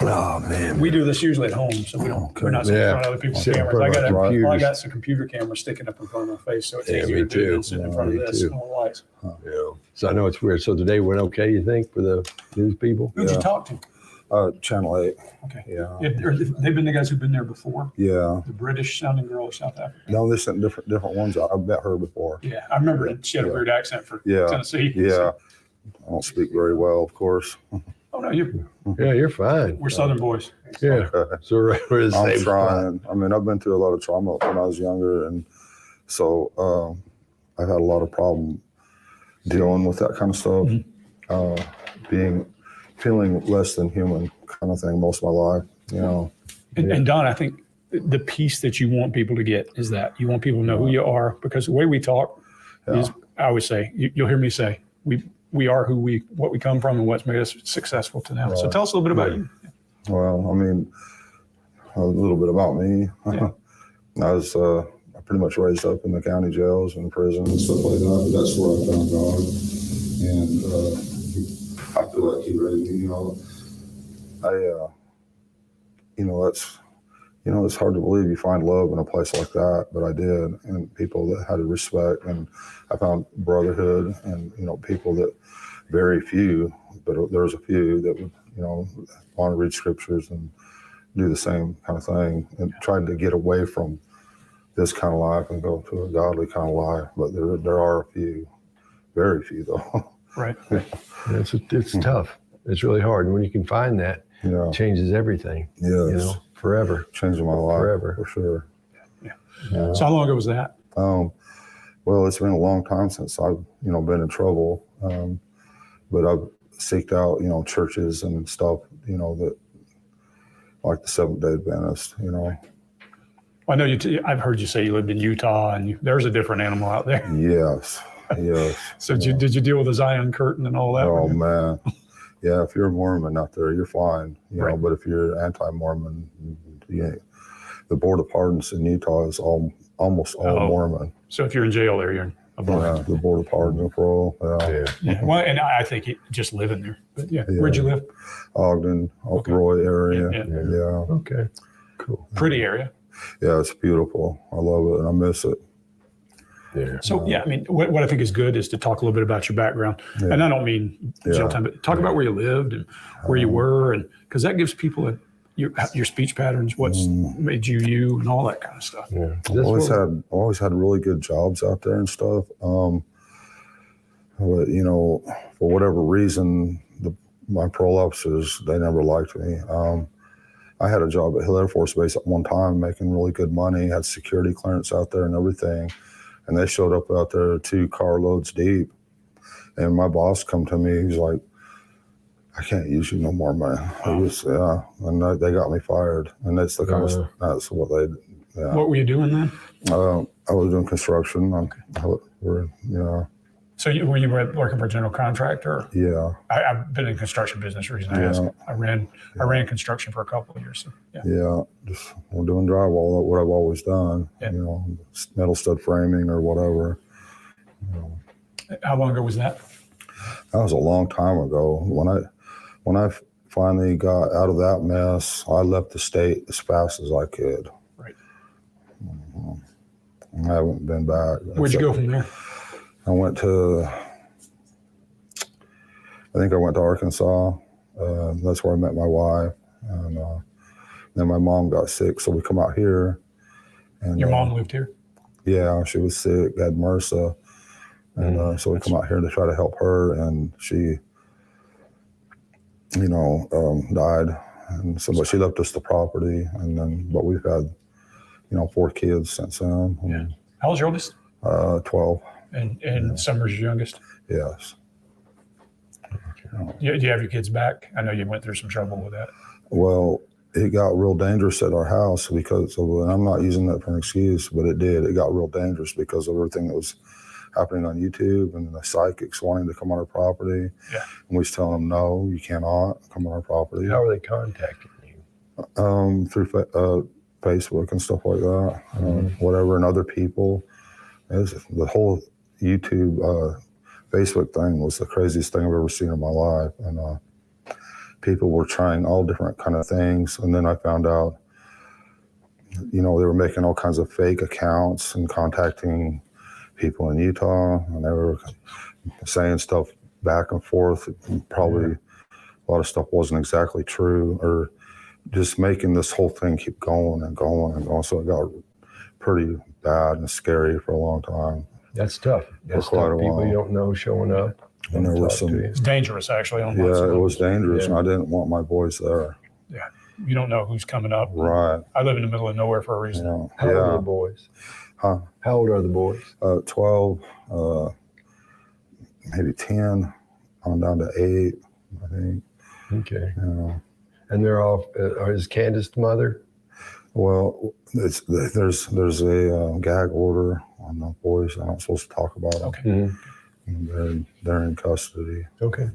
Oh, man. We do this usually at home, so we're not sitting in front of other people's cameras. I got some computer cameras sticking up in front of my face, so it's easier to do than sitting in front of this. No lights. Yeah. So I know it's weird. So today went okay, you think, for the news people? Who'd you talk to? Channel 8. Okay. Yeah. They've been the guys who've been there before. Yeah. The British sounding girl of South Africa. No, they sent different ones. I've met her before. Yeah, I remember it. She had a weird accent for Tennessee. Yeah. I don't speak very well, of course. Oh no, You're fine. we're Southern boys. Yeah. So we're the I'm same spot. trying. I mean, I've been through a lot of trauma when I was younger, and so I've had a lot of problem dealing with that kind of stuff. Feeling less than human kind of thing most of my life, you know. And Don, I think the piece that you want people to get is that you want people to know who you are, because the way we talk is, I always say, you'll hear me say, we are what we come from and what's made us successful to now. So tell us a little bit about you. Well, I mean, a little bit about me. Yeah. I was pretty much raised up in the county jails and prisons and stuff like that. But that's where I found God, and I feel like He raised me. You know, it's hard to believe you find love in a place like that, but I did, and people that had respect, and I found brotherhood, and people that very few, but there's a few that would want to read scriptures and do the same kind of thing, and tried to get away from this kind of life and go to a godly kind of life. But there are a few, very few though. Right. It's tough. It's really hard. And when you can find that, it changes everything. Yes. Forever. Changing my life Forever. for sure. Yeah. So how long ago was that? Well, it's been a long time since I've been in trouble, but I've seeked out churches and stuff that like the Seventh-day Adventist. I know I've heard you say you lived in Utah, and there's a different animal out there. Yes. So did you deal with the Zion Curtain and all that? Oh man, yeah. If you're a Mormon out there, you're fine. Right. But if you're anti-Mormon, the Board of Pardons in Utah is almost all Mormon. So if you're in jail there, you're a Mormon. Yeah, the Board of Pardons and Parole. Yeah. Well, and I think just living there. But where'd you live? Ogden, Roy area. Yeah. Okay. Cool. Pretty area. Yeah, it's beautiful. I love it, and I miss it. Yeah. So I mean, what I think is good is to talk a little bit about your background, and I don't mean jail time, but talk about where you lived and where you were, and because that gives people your speech patterns, what's made you, and all that kind of stuff. Yeah. I always had really good jobs out there and stuff. But for whatever reason, my parole officers, they never liked me. I had a job at Hill Air Force Base at one time, making really good money, had security clearance out there and everything. And they showed up out there 2 carloads deep. And my boss come to me, he's like, I can't use you no more, man. And they got me fired. And that's what they, What were you doing then? I was doing construction. So were you working for a general contractor? Yeah. I've been in the construction business. Reason I asked. I ran construction for a couple of years. So, just we're doing drywall, what I've always done. Yeah. Metal stud framing or whatever. How long ago was that? That was a long time ago. When I finally got out of that mess, I left the state as fast as I could. Right. I haven't been back. Where'd you go from there? I went to Arkansas. That's where I met my wife. And then my mom got sick, so we come out here. And Your mom lived here? Yeah, she was sick, had MRSA. And so we come out here to try to help her, and she, died. And so, but she left us the property, but we've had, 4 kids since then. Yeah. How old's your oldest? 12. And Summer's your youngest? Yes. Do you have your kids back? I know you went through some trouble with that. Well, it got real dangerous at our house because of, and I'm not using that for an excuse, but it did. It got real dangerous because of everything that was happening on YouTube and the psychics wanting to come on our property. Yeah. And we was telling them, no, you cannot come on our property. How are they contacting you? Through Facebook and stuff like that, whatever, and other people. The whole YouTube, Facebook thing was the craziest thing I've ever seen in my life. And people were trying all different kind of things. And then I found out, they were making all kinds of fake accounts and contacting people in Utah. And they were saying stuff back and forth. Probably a lot of stuff wasn't exactly true, or just making this whole thing keep going and going and going. So it got pretty bad and scary for a long time. That's tough. That's quite tough. a People while. you don't know showing up. And there was Talk to some, you. It's dangerous, actually. On yeah, lots of it was levels. dangerous, Yeah. and I didn't want my boys there. Yeah. you don't know who's coming up. Right. I live in the middle of nowhere for a reason. Yeah. How old are the Yeah. boys? Huh? How old are the boys? 12, maybe 10, on down to 8, I think. Okay. You know. And they're all, is Candace the mother? Well, there's a gag order on the boys. I'm not supposed to talk about them. Okay. Mm-hmm. And they're in custody. Okay.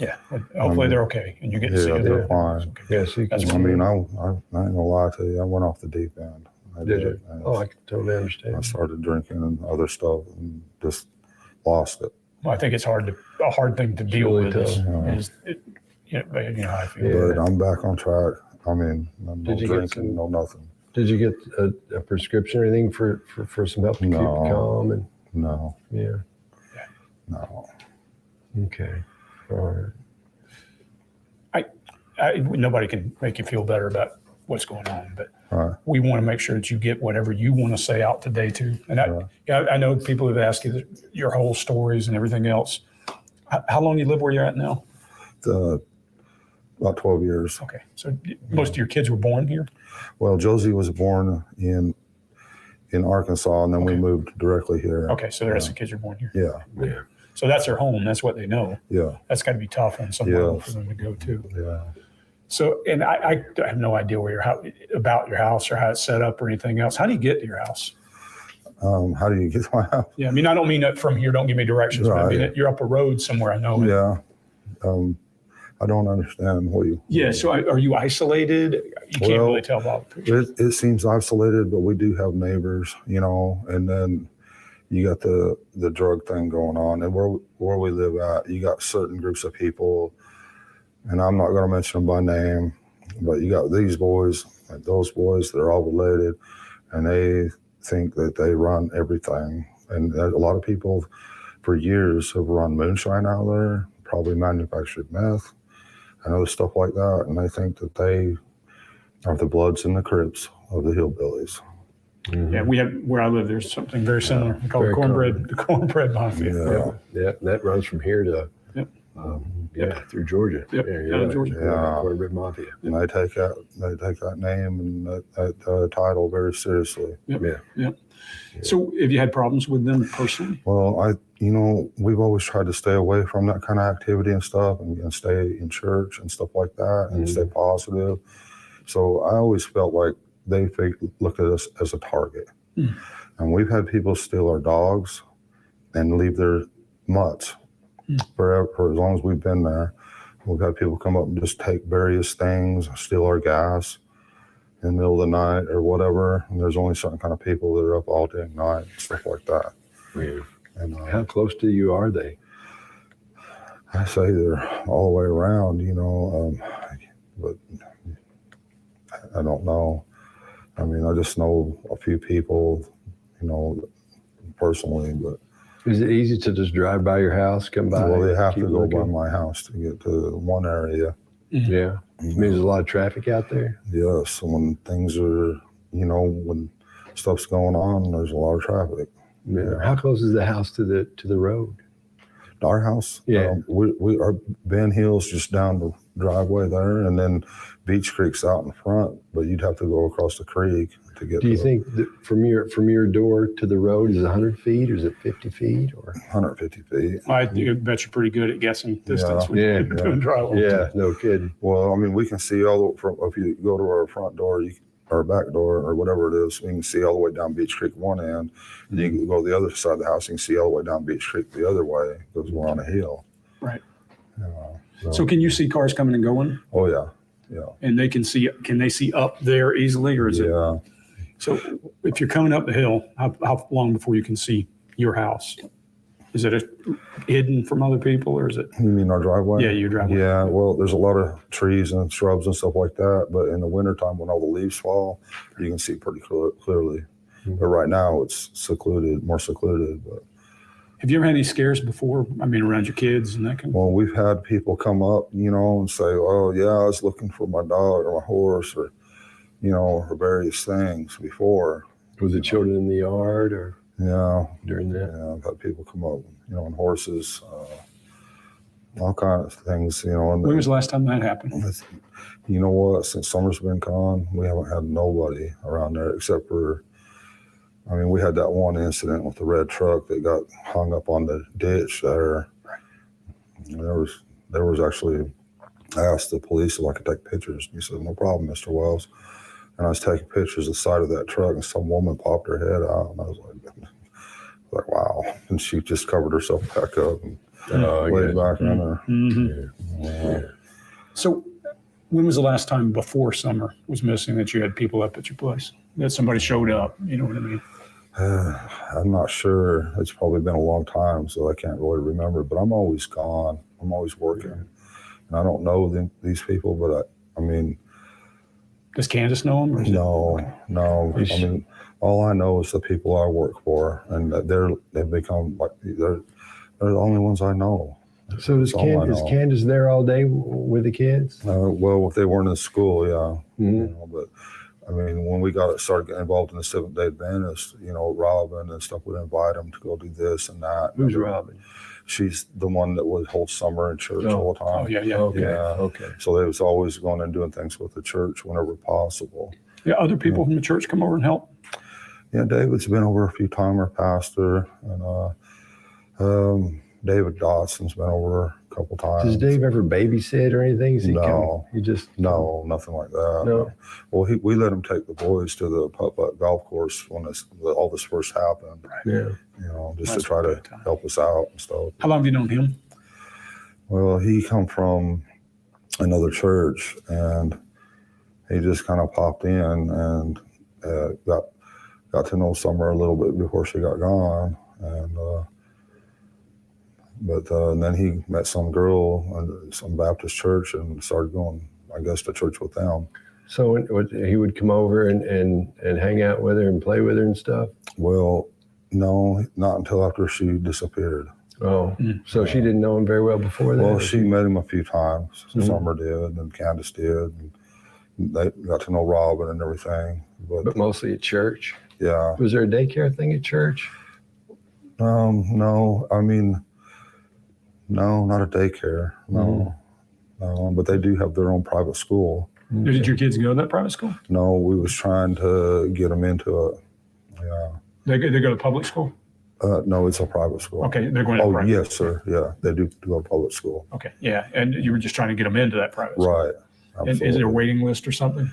Yeah. Hopefully they're okay and you get to see Yeah, them. they're fine. Okay. Yeah, so you can, That's I mean, I ain't gonna lie to you. I went off the deep end. I did you? And Oh, I can totally I understand. started drinking and other stuff and just lost it. Well, I think it's a hard thing to deal really with. tough. You know how I feel. But I'm back on track. I mean, no Did you get drinking, some- no nothing. Did you get a prescription or anything for some help to keep No. you calm? And No, yeah. no. Okay. All right. Nobody can make you feel better about what's going on, but Right. we want to make sure that you get whatever you want to say out today too. And Right. I know people have asked you your whole stories and everything else. How long you live where you're at now? About 12 years. Okay. So most of your kids were born here? Well, Josie was born in Arkansas, and then we Okay. moved directly here. Okay. So the rest of the kids are born here. Yeah, Yeah. So that's their home. That's what they know. yeah, That's got to be tough on some level Yes. for them to go to. yeah. So, and I have no idea about your house or how it's set up or anything else. How do you get to your house? How do you get to my house? Yeah, I mean, I don't mean that from here. Don't give me directions. But I mean, Right. you're up a road somewhere. I know. Yeah. I don't understand what you. Yeah. So, are you isolated? You can't Well, really tell about the picture. It seems isolated, but we do have neighbors, you know, and then you got the drug thing going on, and where we live at, you got certain groups of people, and I'm not going to mention them by name, but you got these boys and those boys that are all related, and they think that they run everything, and a lot of people for years have run moonshine out there, probably manufactured meth and other stuff like that, and they think that they are the Bloods and the Crips of the hillbillies. Yeah, we have where I live. There's something very similar called Very the cornbread mafia. Yeah. Yeah. And that runs from here to, Yep. through Georgia. Yep, Yeah, down you're in right. Georgia. Yeah. Cornbread Mafia. And they take that name and that title very seriously. So, have you had problems with them personally? Well, we've always tried to stay away from that kind of activity and stuff, and stay in church and stuff like that, and stay positive. So I always felt like they looked at us as a target. And we've had people steal our dogs and leave their mutts for as long as we've been there. We've had people come up and just take various things, steal our gas in the middle of the night or whatever. And there's only certain kind of people that are up all day and night, stuff like that. Yeah. And How close to you are they? I say they're all the way around, but I don't know. I mean, I just know a few people, personally, but Is it easy to just drive by your house, come by? well, they have keep to go by looking? my house to get to one area. Yeah. I mean, there's a lot of traffic out there. Yes, when things are, when stuff's going on, there's a lot of traffic. Yeah. How close is the house to the road? Our house, Yeah. we are Ben Hill's just down the driveway there, and then Beach Creek's out in front, but you'd have to go across the creek to get. Do you to think that from your door to the road is 100 feet, or is it 50 feet, or? 150 feet? I bet you're pretty good at guessing distance when Yeah. you're doing drywall. Yeah, no kidding. Well, I mean, we can see all the from if you go to our front door, our back door, or whatever it is, you can see all the way down Beach Creek one end. And you can go to the other side of the house, you can see all the way down Beach Creek the other way because we're on a hill. Right. So, So, can you see cars coming and going, oh yeah, yeah, and can they see up there easily, or is it? yeah. So, if you're coming up the hill, how long before you can see your house? Is it hidden from other people, or is it? You mean our driveway? Yeah, your driveway. Yeah, well, there's a lot of trees and shrubs and stuff like that, but in the wintertime when all the leaves fall, you can see pretty clearly. But right now it's more secluded. But Have you ever had any scares before? I mean, around your kids and that kind of. well, we've had people come up, and say, "Oh, yeah, I was looking for my dog or my horse or, or various things before." Was the children in the yard or Yeah, during that? yeah. I've had people come up, on horses. all kinds of things, you know. And When was the last time that happened? you know what? Since summer's been gone, we haven't had nobody around there except for, I mean, we had that one incident with the red truck that got hung up on the ditch there. There was actually, I asked the police if I could take pictures. He said, "No problem, Mr. Wells." And I was taking pictures of the side of that truck, and some woman popped her head out, and I was like, wow. And she just covered herself back up and laid back on her. Mm-hmm. Yeah. So when was the last time before summer was missing that you had people up at your place, that somebody showed up? You know what I mean? I'm not sure. It's probably been a long time, so I can't really remember. But I'm always gone. I'm always working, and I don't know these people. But I mean, Does Candace know them? Or is no. I mean, all I know is the people I work for, and they've become like they're the only ones I know. So is Candace there all day with the kids? Well, if they weren't in school, yeah. Mm-hmm. You know, but I mean, when we started getting involved in the Seventh-day Adventist, you know, Robin and stuff would invite them to go do this and that. Who's Robin? She's the one that would hold summer in church all the time. Oh, yeah. Okay. So they was always going and doing things with the church whenever possible. Yeah, other people from the church come over and help? Yeah, David's been over a few times, our pastor, and David Dotson's been over a couple times. Does Dave ever babysit or anything? Is he No. He just No, nothing like that. No. Well, we let him take the boys to the putt-putt golf course when all this first happened. Yeah. You know, just That's to try a to good time. help us out and stuff. How long have you known him? Well, he come from another church, and he just kind of popped in and got to know Summer a little bit before she got gone, and then he met some girl in some Baptist church and started going, I guess, to church with them. So he would come over and hang out with her and play with her and stuff? Well, no, not until after she disappeared. Oh, so she didn't know him very well before that? Well, she met him a few times. Mhm. Summer did, and Candace did. And they got to know Robin and everything. But mostly at church? Yeah. Was there a daycare thing at church? No, I mean, no, not a daycare. No. But they do have their own private school. Did your kids go to that private school? No, we was trying to get them into it. Yeah. They go to public school? No, it's a private school. Okay, they're going to Oh, private. yes, sir. Yeah, they do go to public school. Okay, yeah, and you were just trying to get them into that private school. Right. And is there a Absolutely. waiting list or something?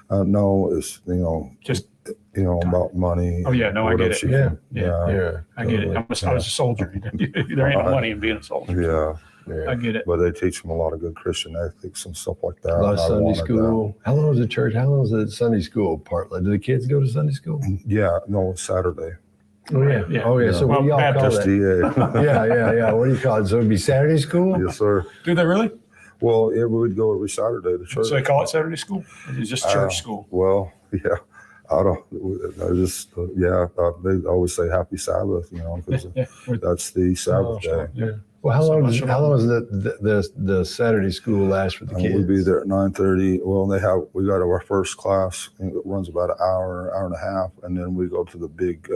No, it's, Just, about money. Oh, yeah, no, I what get else it. you can- Yeah. I get it. I was a soldier. There ain't no money in being a soldier. Yeah. I get it. But they teach them a lot of good Christian ethics and stuff like that. A lot of and I Sunday wanted school. How long was the church? How long was the Sunday school part? Do the kids go to Sunday school? that. Yeah, no, it's Saturday. Oh, yeah. Yeah. Oh, yeah. So what do y'all call Baptist. that? Yeah. What do you call it? So it'd be Saturday school? Yes, sir. Do they really? Well, we would go every Saturday to church. So they call it Saturday school? Or is it just church school? Well, yeah. I they always say Happy Sabbath, because Yeah. that's the Sabbath Oh, day. sure. Yeah. Well, how long does the Saturday school last for the kids? We'd be there at 9:30. Well, we got our first class. And it runs about an hour and a half, and then we go to the big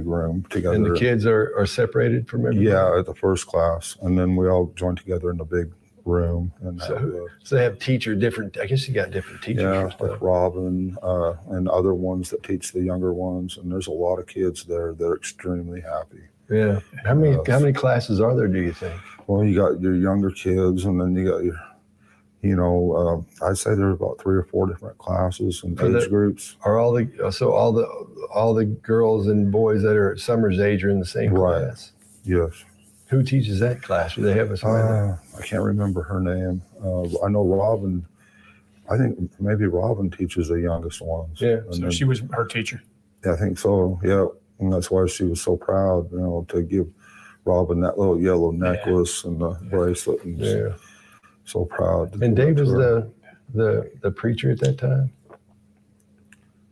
room together. And the kids are separated from everybody? Yeah, at the first class, and then we all join together in the big room. And So they have different, I guess you got different teachers yeah, for stuff. like Robin and other ones that teach the younger ones, and there's a lot of kids there. They're extremely happy. Yeah. How many classes are there, do you think? Well, you got your younger kids, and then you got your, I'd say there's about 3 or 4 different classes and age groups. Are all the girls and boys that are at Summer's age are in the same Right. class? Yes. Who teaches that class? Do they have a I can't remember her name. I know Robin. I think maybe Robin teaches the youngest ones. Yeah. And So then- she was her teacher. I think so. Yeah, and that's why she was so proud, to give Robin that little yellow necklace and the bracelet, and so proud. to And give Dave that was to her. the preacher at that time?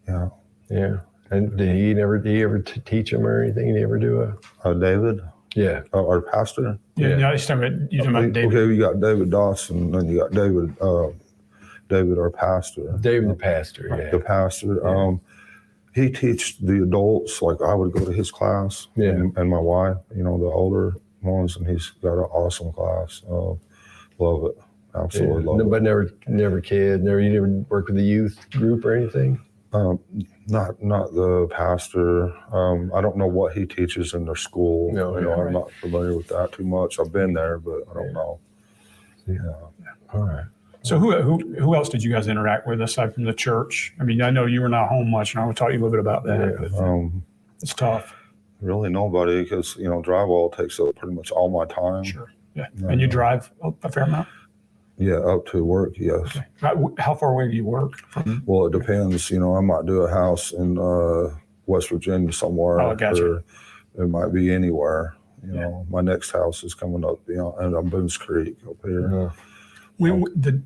Yeah. Yeah. And did he ever teach him or anything? Did he ever do David, Yeah. our pastor. Yeah, Yeah. you're talking about David. Okay, you got David Dawson, and you got David, our pastor. David the pastor, yeah. The pastor. He teach the adults. Like I would go to his class, Yeah. and my wife, the older ones, and he's got an awesome class. Love it. Absolutely love it. But never kid, you never worked with the youth group or anything? Not the pastor. I don't know what he teaches in their school. No, you know, yeah, I'm not familiar with that too much. I've been there, but I don't know. Yeah. All right. So who else did you guys interact with aside from the church? I mean, I know you were not home much, and I will talk to you a little bit about that. But it's tough. Really nobody, because drywall takes up pretty much all my time. Sure. Yeah. And you drive a fair amount? Yeah, up to work, yes. Okay. How far away do you work from? Well, it depends. I might do a house in West Virginia somewhere. Oh, gotcha. Or it might be anywhere. My next house is coming up, and I'm Boone's Creek up here. When the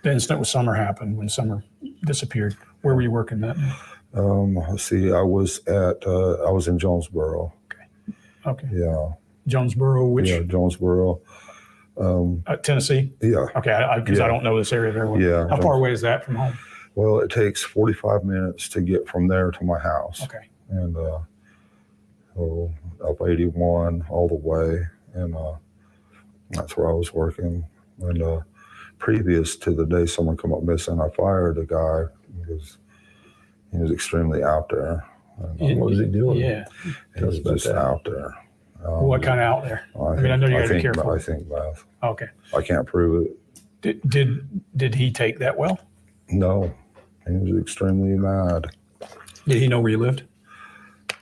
incident with Summer happened, when Summer disappeared, where were you working that night? Let's see, I was in Jonesboro. Okay. Yeah. Jonesboro, which? Yeah, Jonesboro. Tennessee? Yeah. Okay, because Yeah. I don't know this area very well. Yeah. How far away is that from home? Well, it takes 45 minutes to get from there to my house. Okay. And up 81 all the way. And that's where I was working. And previous to the day someone come up missing, I fired a guy because he was extremely out there. And, What was he doing? Yeah. he was just out there. What kind of out there? I know you got to be careful. I think meth. Okay. I can't prove it. Did he take that well? No, he was extremely mad. Did he know where you lived?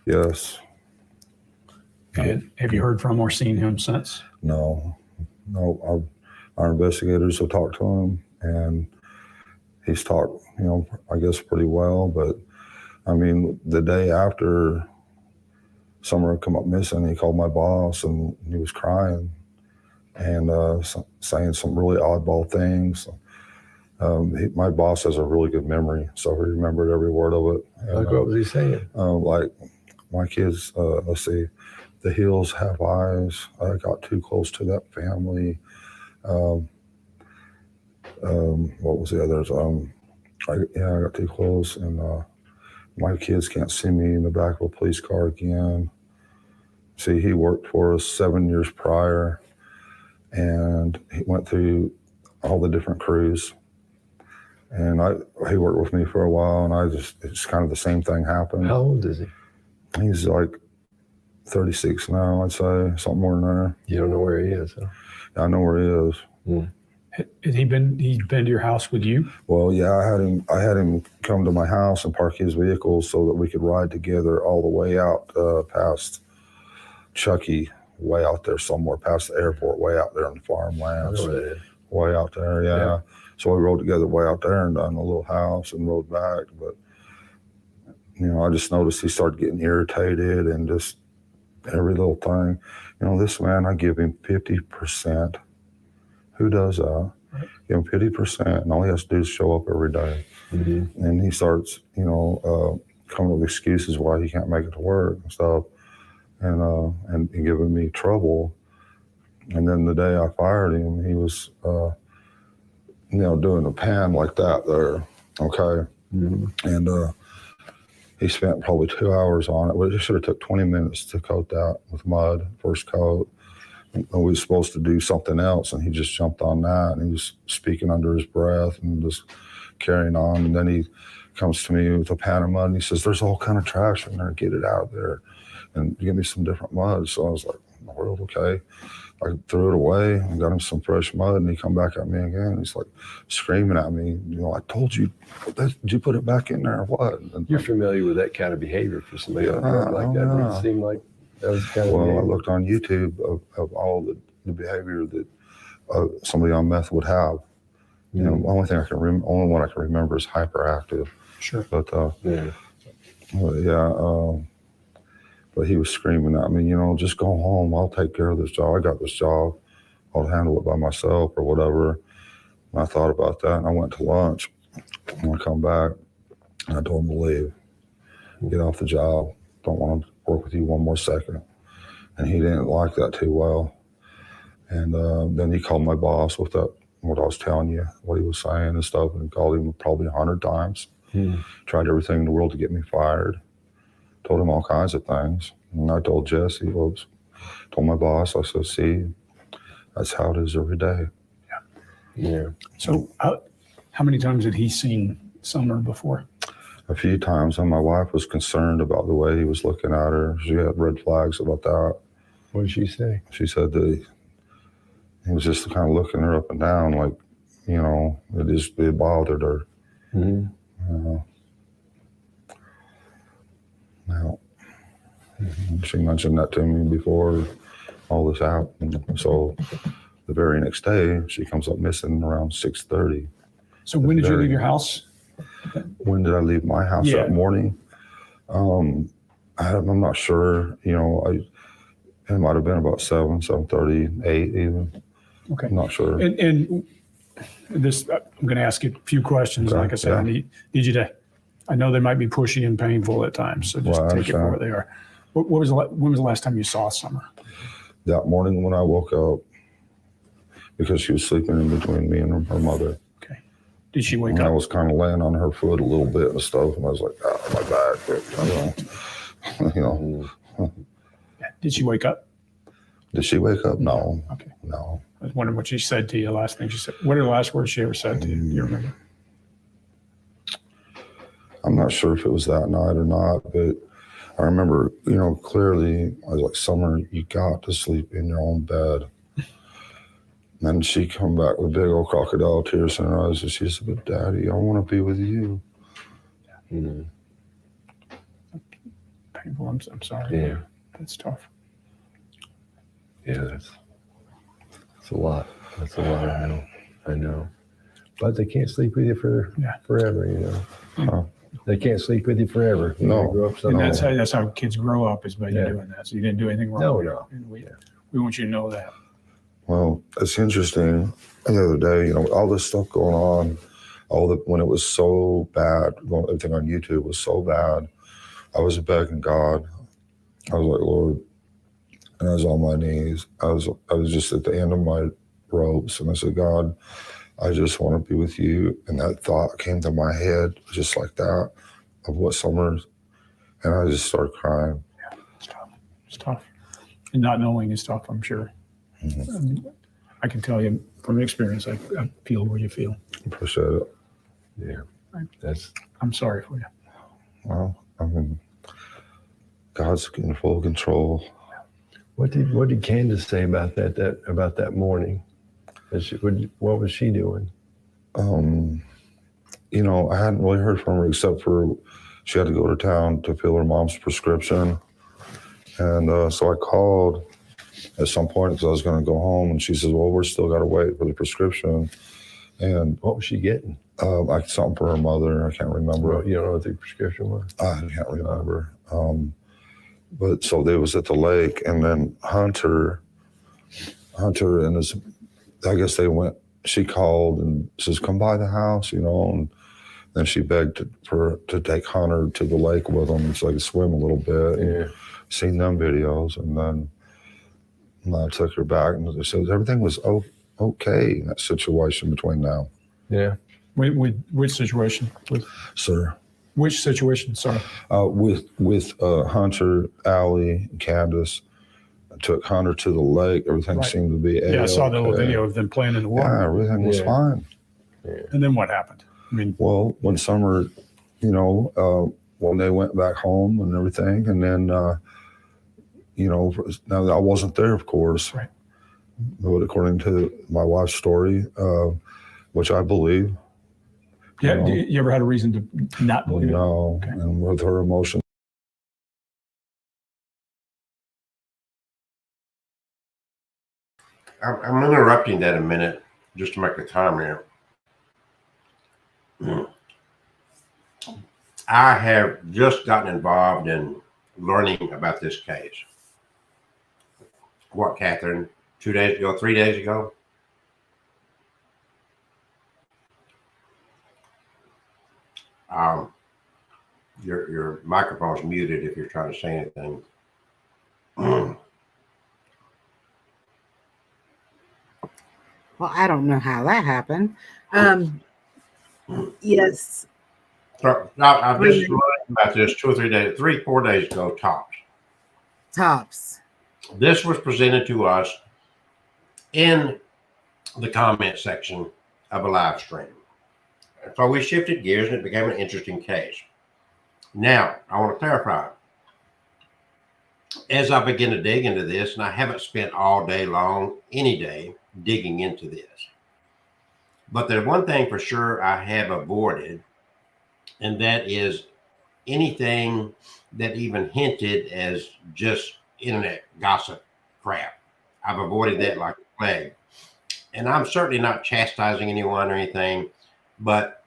Yes. And have you heard from or seen him since? No. Our investigators have talked to him, and he's talked, I guess pretty well. But I mean, the day after Summer had come up missing, he called my boss and he was crying and saying some really oddball things. My boss has a really good memory, so he remembered every word of it. And, What was he saying? like my kids, let's see, the hills have eyes. I got too close to that family. What was the others? I got too close, and my kids can't see me in the back of a police car again. See, he worked for us 7 years prior, and he went through all the different crews. And he worked with me for a while, and it's kind of the same thing happened. How old is he? He's like 36 now, I'd say, something more than there. You don't know where he is, huh? I know where he is. Has he's been to your house with you? Well, yeah, I had him come to my house and park his vehicle so that we could ride together all the way out past Chucky, way out there somewhere, past the airport, way out there in the farmlands. Way out there, yeah. So we rode together way out there and done a little house and rode back. But, I just noticed he started getting irritated and just every little thing. This man, I give him 50%. Who does that? Right. Give him 50%, and all he has to do is show up every day. Mm-hmm. And he starts, coming up with excuses why he can't make it to work and stuff, and giving me trouble. And then the day I fired him, he was, doing a pan like that there, okay? Mm-hmm. And he spent probably 2 hours on it. Well, it should have took 20 minutes to coat that with mud, first coat. And we were supposed to do something else, and he just jumped on that, and he was speaking under his breath and just carrying on. And then he comes to me with a pan of mud, and he says, "There's all kind of trash in there. Get it out of there and give me some different mud." So I was like, "World, okay." I threw it away and got him some fresh mud, and he come back at me again. He's like screaming at me, "I told you, did you put it back in there or what?" And you're familiar with that kind of behavior for somebody like that? Does it seem like that was kind of behavior? I looked on YouTube of all the behavior that somebody on meth would have. The only one I can remember is hyperactive. Sure. But but he was screaming at me, "Just go home. I'll take care of this job. I got this job. I'll handle it by myself," or whatever. And I thought about that, and I went to lunch. And I come back, and I told him to leave, get off the job. Don't want to work with you one more second. And he didn't like that too well. And then he called my boss with what I was telling you, what he was saying and stuff, and called him probably 100 times. Tried everything in the world to get me fired. Told him all kinds of things. And I told Jesse, told my boss, I said, see, that's how it is every day. Yeah. So how many times had he seen Summer before? A few times, and my wife was concerned about the way he was looking at her. She had red flags about that. What did she say? She said that he was just kind of looking her up and down, like, you know, it bothered her. Mm-hmm. Now, she mentioned that to me before all this happened. So the very next day, she comes up missing around 6:30. So when did you leave your house? When did I leave my house Yeah. that morning? I'm not sure. You know, it might have been about 7:30, 8 even. Okay. I'm not sure. And this, I'm going to ask you a few questions. Okay, Like I said, I yeah. need you to, I know they might be pushy and painful at times, so just Well, I take it for understand. what they are. When was the last time you saw Summer? That morning when I woke up, because she was sleeping in between me and her mother. Okay. Did she wake And I up? was kind of laying on her foot a little bit and stuff, and I was like, oh, my back, you know. Did she wake up? Did she wake up? No, Okay. no. I was wondering what she said to you, last thing she said. What are the last words she ever said to you? Do you remember? I'm not sure if it was that night or not, but I remember, you know, clearly, I was like, Summer, you got to sleep in your own bed. And then she come back with big old crocodile tears in her eyes, and she said, but Daddy, I want to be with you. Mm-hmm. Painful. I'm sorry. Yeah. That's tough. Yeah, that's a lot. That's a lot. I know. But they can't sleep with you forever, you know. Huh. They can't sleep with you forever. You No. grow up so And long. that's how kids grow up, is by you Yeah. doing that. So you didn't do anything wrong. No. And we want you to know that. Well, it's interesting. The other day, you know, all this stuff going on, when it was so bad, everything on YouTube was so bad, I was begging God. I was like, Lord, and I was on my knees. I was just at the end of my ropes, and I said, God, I just want to be with you. And that thought came to my head just like that of what Summer, and I just started crying. Yeah, it's tough. It's tough. And not knowing is tough, I'm sure. Mm-hmm. I can tell you from experience, I feel where you feel. Appreciate it. Yeah. I'm sorry for you. Well, I mean, God's in full control. What did Candace say about that morning? What was she doing? You know, I hadn't really heard from her except for she had to go to town to fill her mom's prescription. And so I called at some point because I was going to go home, and she says, well, we're still got to wait for the prescription. And What was she getting? something for her mother. I can't remember. You don't know what the prescription was? I can't remember. But so they was at the lake, and then Hunter and I guess they went, she called and says, come by the house, you know, and then she begged to take Hunter to the lake with them so they could swim a little bit. And Yeah. seen them videos, and then I took her back, and they said everything was okay in that situation between now. Yeah. Which situation? Sir. Which situation? Sorry. With Hunter, Allie, and Candace, I took Hunter to the lake. Everything Right. seemed to be Yeah, I saw the little okay. video of them playing in the Yeah, water. everything was Yeah. fine. And then what happened? I mean, Well, when Summer, you know, when they went back home and everything, and then, you know, now I wasn't there, of course. Right. But according to my wife's story, which I believe, yeah, No. you ever had a reason to not believe it? no, Okay. and with her emotions. I'm interrupting that a minute just to make a time here. I have just gotten involved in learning about this case. What, Catherine? 2 days ago, 3 days ago? Your microphone's muted if you're trying to say anything. Well, I don't know how that happened. Yes. So I've just learned about this 2 or 3 days, 3, 4 days ago, tops. Tops. This was presented to us in the comment section of a live stream. So we shifted gears and it became an interesting case. Now, I want to clarify. As I begin to dig into this, and I haven't spent all day long, any day, digging into this. But there's one thing for sure I have avoided, and that is anything that even hinted as just internet gossip crap. I've avoided that like a plague. And I'm certainly not chastising anyone or anything, but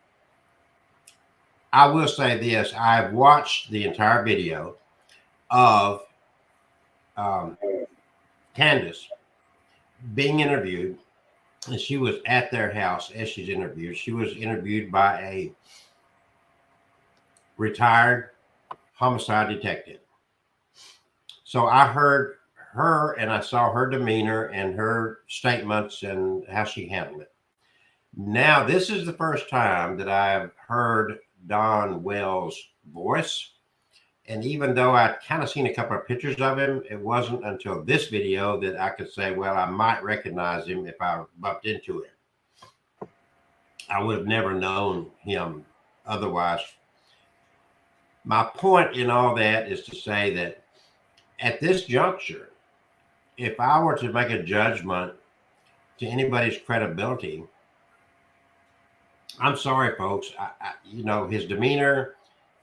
I will say this. I've watched the entire video of Candace being interviewed, and she was at their house as she's interviewed. She was interviewed by a retired homicide detective. So I heard her and I saw her demeanor and her statements and how she handled it. Now, this is the first time that I've heard Don Wells' voice. And even though I'd kind of seen a couple of pictures of him, it wasn't until this video that I could say, well, I might recognize him if I bumped into him. I would have never known him otherwise. My point in all that is to say that at this juncture, if I were to make a judgment to anybody's credibility, I'm sorry, folks. You know, his demeanor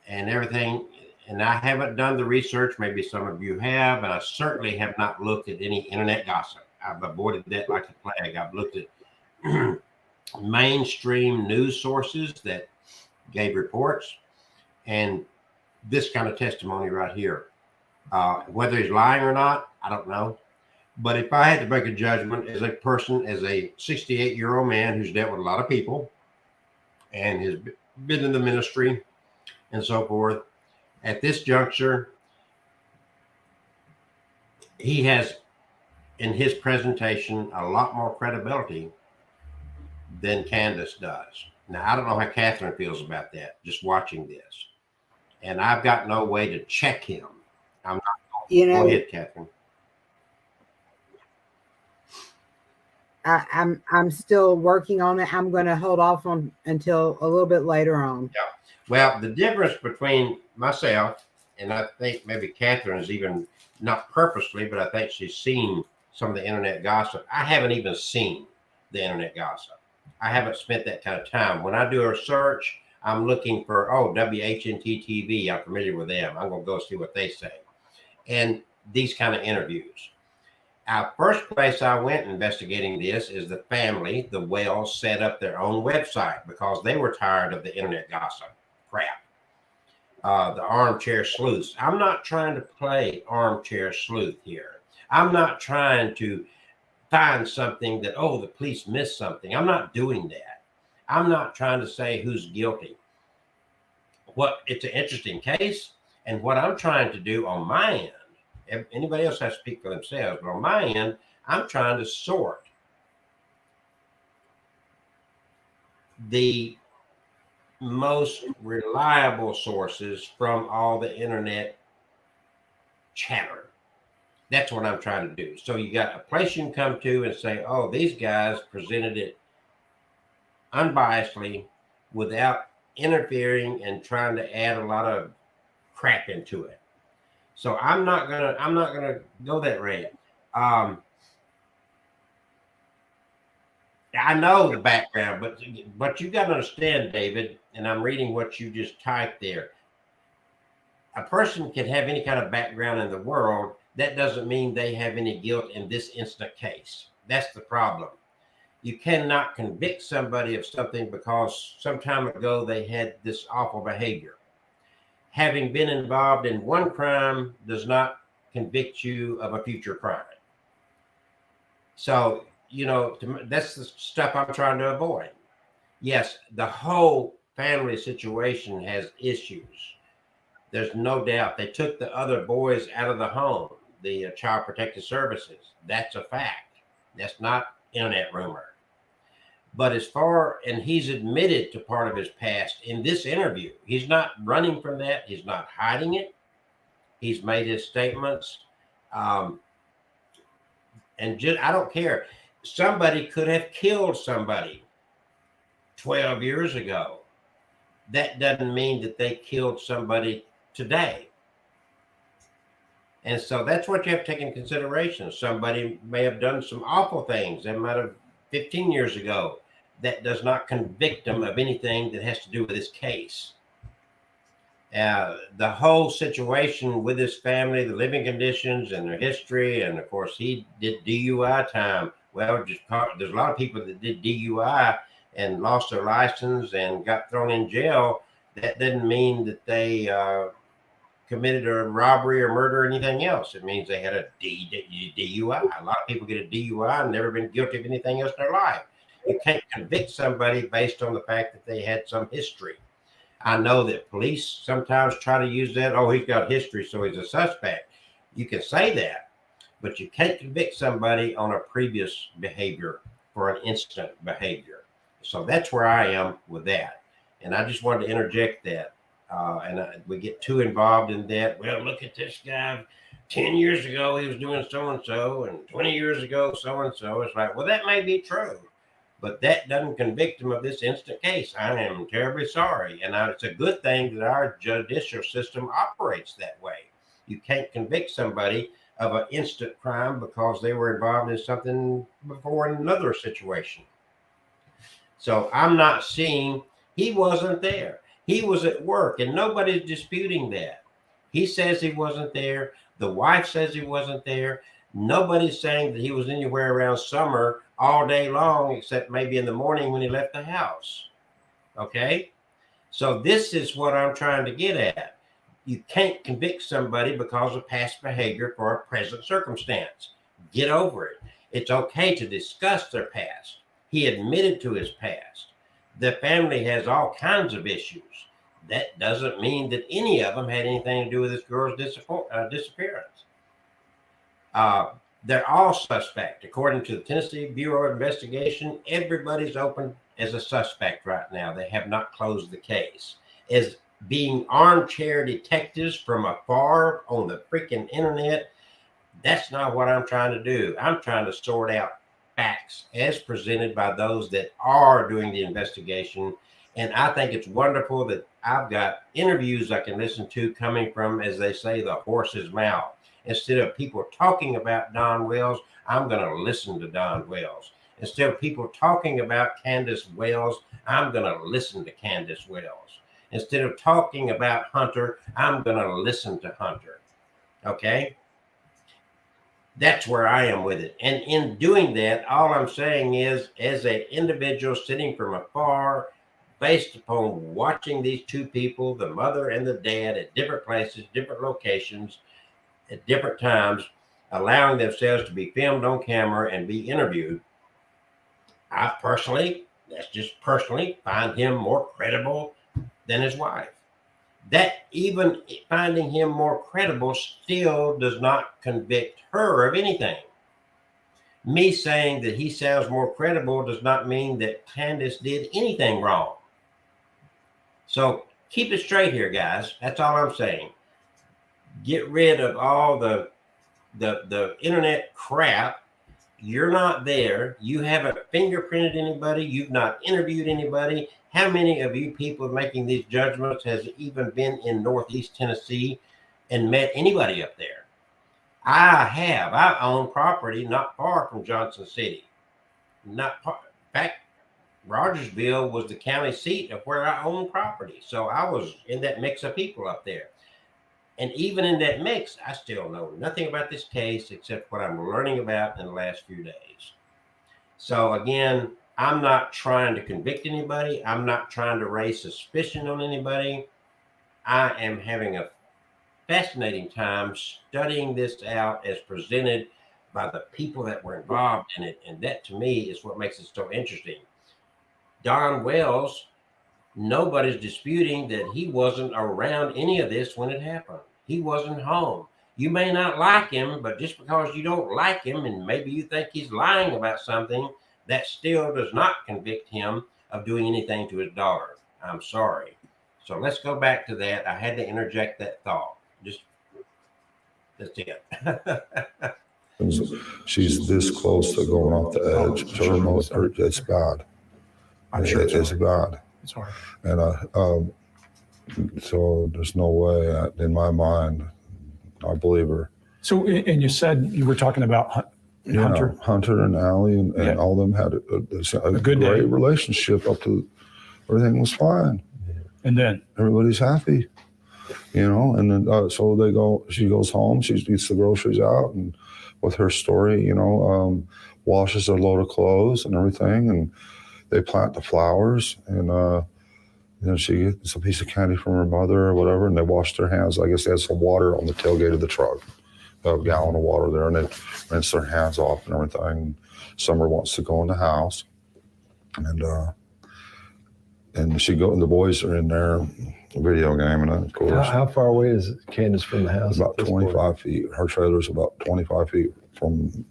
and everything, and I haven't done the research. Maybe some of you have, and I certainly have not looked at any internet gossip. I've avoided that like a plague. I've looked at mainstream news sources that gave reports, and this kind of testimony right here. Whether he's lying or not, I don't know. But if I had to make a judgment as a person, as a 68-year-old man who's dealt with a lot of people and has been in the ministry and so forth, at this juncture, he has, in his presentation, a lot more credibility than Candace does. Now, I don't know how Catherine feels about that, just watching this. And I've got no way to check him. I'm not going to. Go ahead, Catherine. I'm still working on it. I'm going to hold off on until a little bit later on. Yeah. Well, the difference between myself and I think maybe Catherine is even not purposely, but I think she's seen some of the internet gossip. I haven't even seen the internet gossip. I haven't spent that kind of time. When I do a search, I'm looking for, WHNT TV. I'm familiar with them. I'm going to go see what they say. And these kind of interviews. First place I went investigating this is the family, the Wells, set up their own website because they were tired of the internet gossip crap. The armchair sleuths. I'm not trying to play armchair sleuth here. I'm not trying to find something that, the police missed something. I'm not doing that. I'm not trying to say who's guilty. It's an interesting case. And what I'm trying to do on my end, anybody else has to speak for themselves, but on my end, I'm trying to sort the most reliable sources from all the internet chatter. That's what I'm trying to do. So you got a place you can come to and say, these guys presented it unbiasedly without interfering and trying to add a lot of crap into it. So I'm not gonna go that route. I know the background, but you got to understand, David, and I'm reading what you just typed there. A person can have any kind of background in the world. That doesn't mean they have any guilt in this instant case. That's the problem. You cannot convict somebody of something because some time ago they had this awful behavior. Having been involved in one crime does not convict you of a future crime. So, that's the stuff I'm trying to avoid. Yes, the whole family situation has issues. There's no doubt. They took the other boys out of the home, the Child Protective Services. That's a fact. That's not internet rumor. But and he's admitted to part of his past in this interview. He's not running from that. He's not hiding it. He's made his statements. And just, I don't care. Somebody could have killed somebody 12 years ago. That doesn't mean that they killed somebody today. And so that's what you have to take into consideration. Somebody may have done some awful things. They might have 15 years ago. That does not convict them of anything that has to do with this case. The whole situation with his family, the living conditions and their history, and of course he did DUI time. Well, there's a lot of people that did DUI and lost their license and got thrown in jail. That doesn't mean that they committed a robbery or murder or anything else. It means they had a DUI. A lot of people get a DUI and never been guilty of anything else in their life. You can't convict somebody based on the fact that they had some history. I know that police sometimes try to use that. Oh, he's got history, so he's a suspect. You can say that, but you can't convict somebody on a previous behavior for an instant behavior. So that's where I am with that. And I just wanted to interject that. We get too involved in that. Well, look at this guy. 10 years ago, he was doing so-and-so, and 20 years ago, so-and-so. It's like, well, that may be true, but that doesn't convict him of this instant case. I am terribly sorry. And it's a good thing that our judicial system operates that way. You can't convict somebody of an instant crime because they were involved in something before in another situation. So I'm not seeing, he wasn't there. He was at work, and nobody's disputing that. He says he wasn't there. The wife says he wasn't there. Nobody's saying that he was anywhere around Summer all day long, except maybe in the morning when he left the house. Okay? So this is what I'm trying to get at. You can't convict somebody because of past behavior for a present circumstance. Get over it. It's okay to discuss their past. He admitted to his past. The family has all kinds of issues. That doesn't mean that any of them had anything to do with this girl's disappearance. They're all suspect. According to the Tennessee Bureau of Investigation, everybody's open as a suspect right now. They have not closed the case. As being armchair detectives from afar on the freaking internet, that's not what I'm trying to do. I'm trying to sort out facts as presented by those that are doing the investigation. And I think it's wonderful that I've got interviews I can listen to coming from, as they say, the horse's mouth. Instead of people talking about Don Wells, I'm going to listen to Don Wells. Instead of people talking about Candace Wells, I'm going to listen to Candace Wells. Instead of talking about Hunter, I'm going to listen to Hunter. Okay? That's where I am with it. And in doing that, all I'm saying is, as an individual sitting from afar, based upon watching these two people, the mother and the dad, at different places, different locations, at different times, allowing themselves to be filmed on camera and be interviewed, I personally, that's just personally, find him more credible than his wife. That even finding him more credible still does not convict her of anything. Me saying that he sounds more credible does not mean that Candace did anything wrong. So keep it straight here, guys. That's all I'm saying. Get rid of all the internet crap. You're not there. You haven't fingerprinted anybody. You've not interviewed anybody. How many of you people making these judgments has even been in Northeast Tennessee and met anybody up there? I have. I own property not far from Johnson City. In fact, Rogersville was the county seat of where I own property. So I was in that mix of people up there. And even in that mix, I still know nothing about this case except what I'm learning about in the last few days. So again, I'm not trying to convict anybody. I'm not trying to raise suspicion on anybody. I am having a fascinating time studying this out as presented by the people that were involved in it. And that to me is what makes it so interesting. Don Wells, nobody's disputing that he wasn't around any of this when it happened. He wasn't home. You may not like him, but just because you don't like him and maybe you think he's lying about something, that still does not convict him of doing anything to his daughter. I'm sorry. So let's go back to that. I had to interject that thought. Just that's it. She's this close to going off the edge. So it's bad. I'm sure It's bad. It's hard. And so there's no way in my mind, I believe her. So, and you said you were talking about Hunter. Hunter and Allie and Yeah. all them had a good great day. relationship up to everything was fine. And then, Everybody's happy, and then so she goes home, she eats the groceries out and with her story, washes a load of clothes and everything. And they plant the flowers and, then she gets a piece of candy from her mother or whatever. And they wash their hands. I guess they had some water on the tailgate of the truck, a gallon of water there, and they rinse their hands off and everything. Summer wants to go in the house and the boys are in there, video game, and of course, How far away is Candace from the house? about at this point? 25 feet. Her trailer's about 25 feet from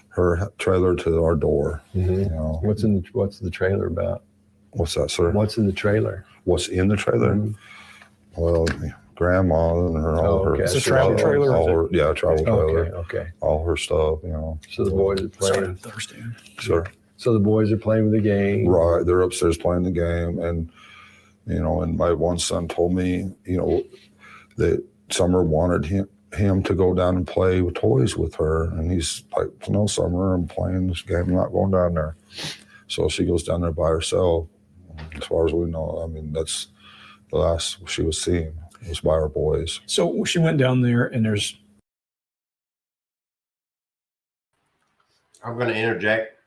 her trailer to our door. Mhm. What's the trailer about? What's that, sir? What's in the trailer? What's in the trailer? Mhm. Well, grandma and all Oh, her okay. It's a travel trailer, all is her, yeah, travel trailer, Okay. all her stuff, So the boys are sorry, playing. I'm thirsty. Sure. So the boys are playing with the game. Right, they're upstairs playing the game, and and my one son told me, that Summer wanted him to go down and play with toys with her, and he's like, "No, Summer, I'm playing this game. I'm not going down there." So she goes down there by herself. As far as we know, I mean, that's the last she was seen was by her boys. So she went down there, and there's I'm going to interject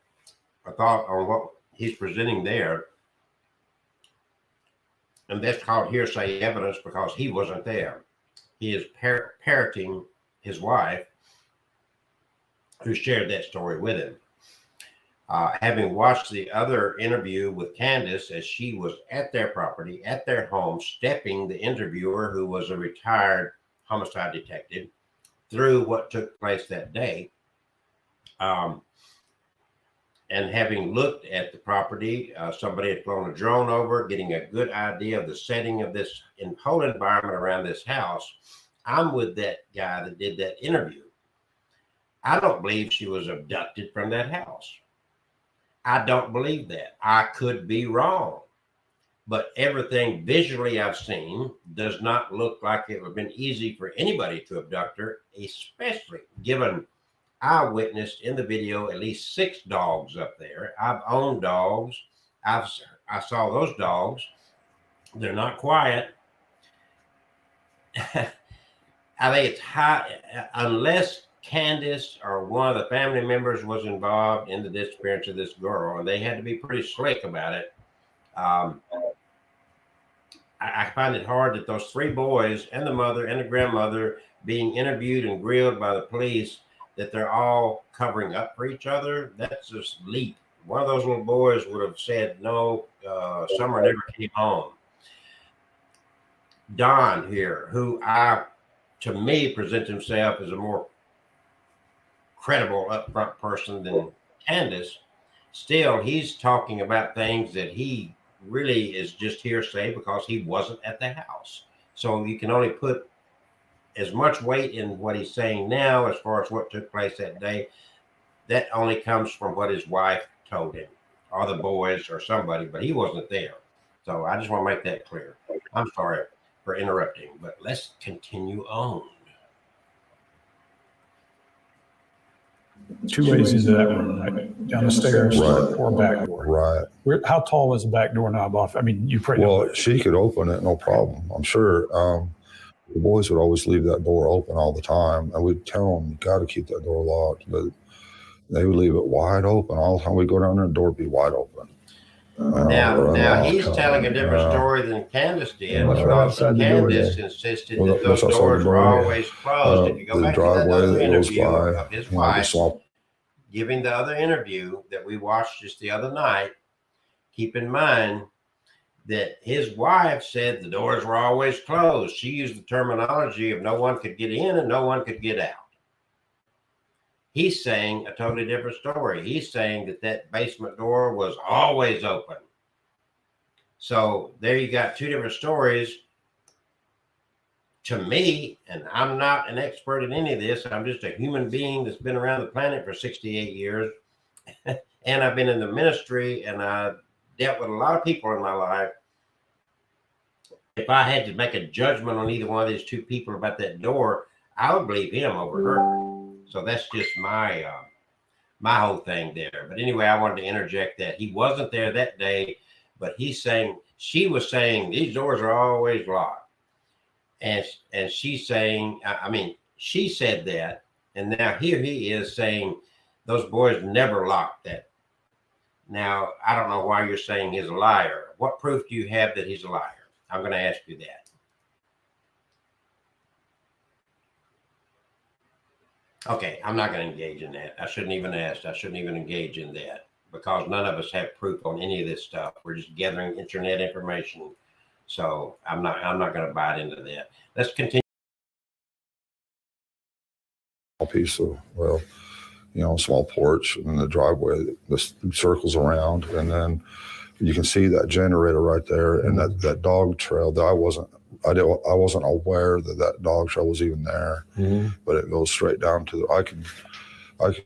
a thought on what he's presenting there. And that's called hearsay evidence because he wasn't there. He is parroting his wife, who shared that story with him. Having watched the other interview with Candace as she was at their property, at their home, stepping the interviewer, who was a retired homicide detective, through what took place that day, and having looked at the property, somebody had flown a drone over, getting a good idea of the setting of this whole environment around this house. I'm with that guy that did that interview. I don't believe she was abducted from that house. I don't believe that. I could be wrong. But everything visually I've seen does not look like it would have been easy for anybody to abduct her, especially given I witnessed in the video at least 6 dogs up there. I've owned dogs. I saw those dogs. They're not quiet. I think it's high, unless Candace or one of the family members was involved in the disappearance of this girl, and they had to be pretty slick about it. I find it hard that those 3 boys and the mother and the grandmother being interviewed and grilled by the police, that they're all covering up for each other. That's just leap. One of those little boys would have said, "No, Summer never came home." Don here, who to me presents himself as a more credible, upfront person than Candace, still he's talking about things that he really is just hearsay because he wasn't at the house. So you can only put as much weight in what he's saying now as far as what took place that day. That only comes from what his wife told him, or the boys, or somebody, but he wasn't there. So I just want to make that clear. I'm sorry for interrupting, but let's continue on. 2 ways into that room, right? Down the stairs Right. or back door. Right. How tall is the back door knob off? I mean, you pretty Well, she could open it, no problem. I'm sure. The boys would always leave that door open all the time. I would tell them, "You got to keep that door locked," but they would leave it wide open all the time. We'd go down there and the door would be wide open. Now he's telling a different story than Candace did, What's right because outside the door Candace there? insisted Well, that those what's outside the doors were door? always closed. If you go The back to that driveway other that goes interview by, of his the wife, swamp. giving the other interview that we watched just the other night, keep in mind that his wife said the doors were always closed. She used the terminology of no one could get in and no one could get out. He's saying a totally different story. He's saying that that basement door was always open. So there you got 2 different stories. to me, and I'm not an expert in any of this, I'm just a human being that's been around the planet for 68 years. And I've been in the ministry and I dealt with a lot of people in my life. If I had to make a judgment on either one of these two people about that door, I would believe him over her. So that's just my my whole thing there. But anyway, I wanted to interject that he wasn't there that day, but she was saying these doors are always locked. And she's saying, I mean, she said that, and now here he is saying those boys never locked that. Now, I don't know why you're saying he's a liar. What proof do you have that he's a liar? I'm going to ask you that. Okay, I'm not going to engage in that. I shouldn't even ask. I shouldn't even engage in that because none of us have proof on any of this stuff. We're just gathering internet information. So I'm not going to bite into that. Let's continue. A piece of, well, you know, small porch and the driveway, this circles around, and then you can see that generator right there, and that dog trail that I wasn't aware that dog trail was even there, but it goes straight down to I could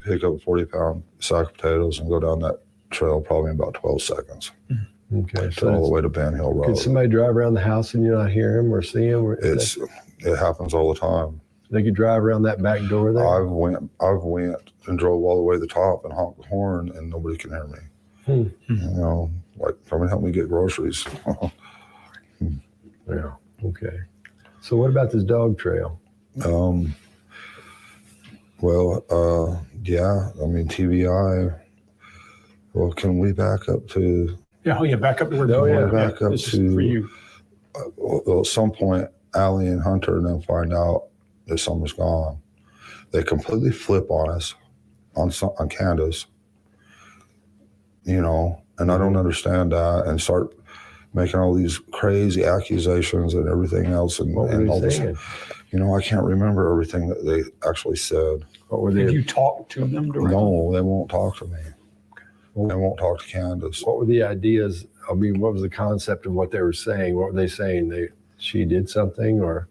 pick up a 40-pound sack of potatoes and go down that trail probably in about 12 seconds. Okay. So all the way to Ben Hill Road. Could somebody drive around the house and you not hear him or see him? Or It happens all the time. they could drive around that back door there? I've went and drove all the way to the top and honked the horn and nobody can hear me. You know, like, come and help me get groceries. Yeah. Okay. So what about this dog trail? Yeah, I mean, TBI. Well, can we back up to? Yeah, back up to where Back up this is to for you. Well, at some point, Allie and Hunter and then find out that someone's gone. They completely flip on us, on Candace, you know, and I don't understand that, and start making all these crazy accusations and everything else. And What were they saying? You know, I can't remember everything that they actually said. What were Have they? you talked to them directly? No, they won't talk to me. They won't talk to Candace. What were the ideas? I mean, what was the concept of what they were saying? What were they saying? She did something, or?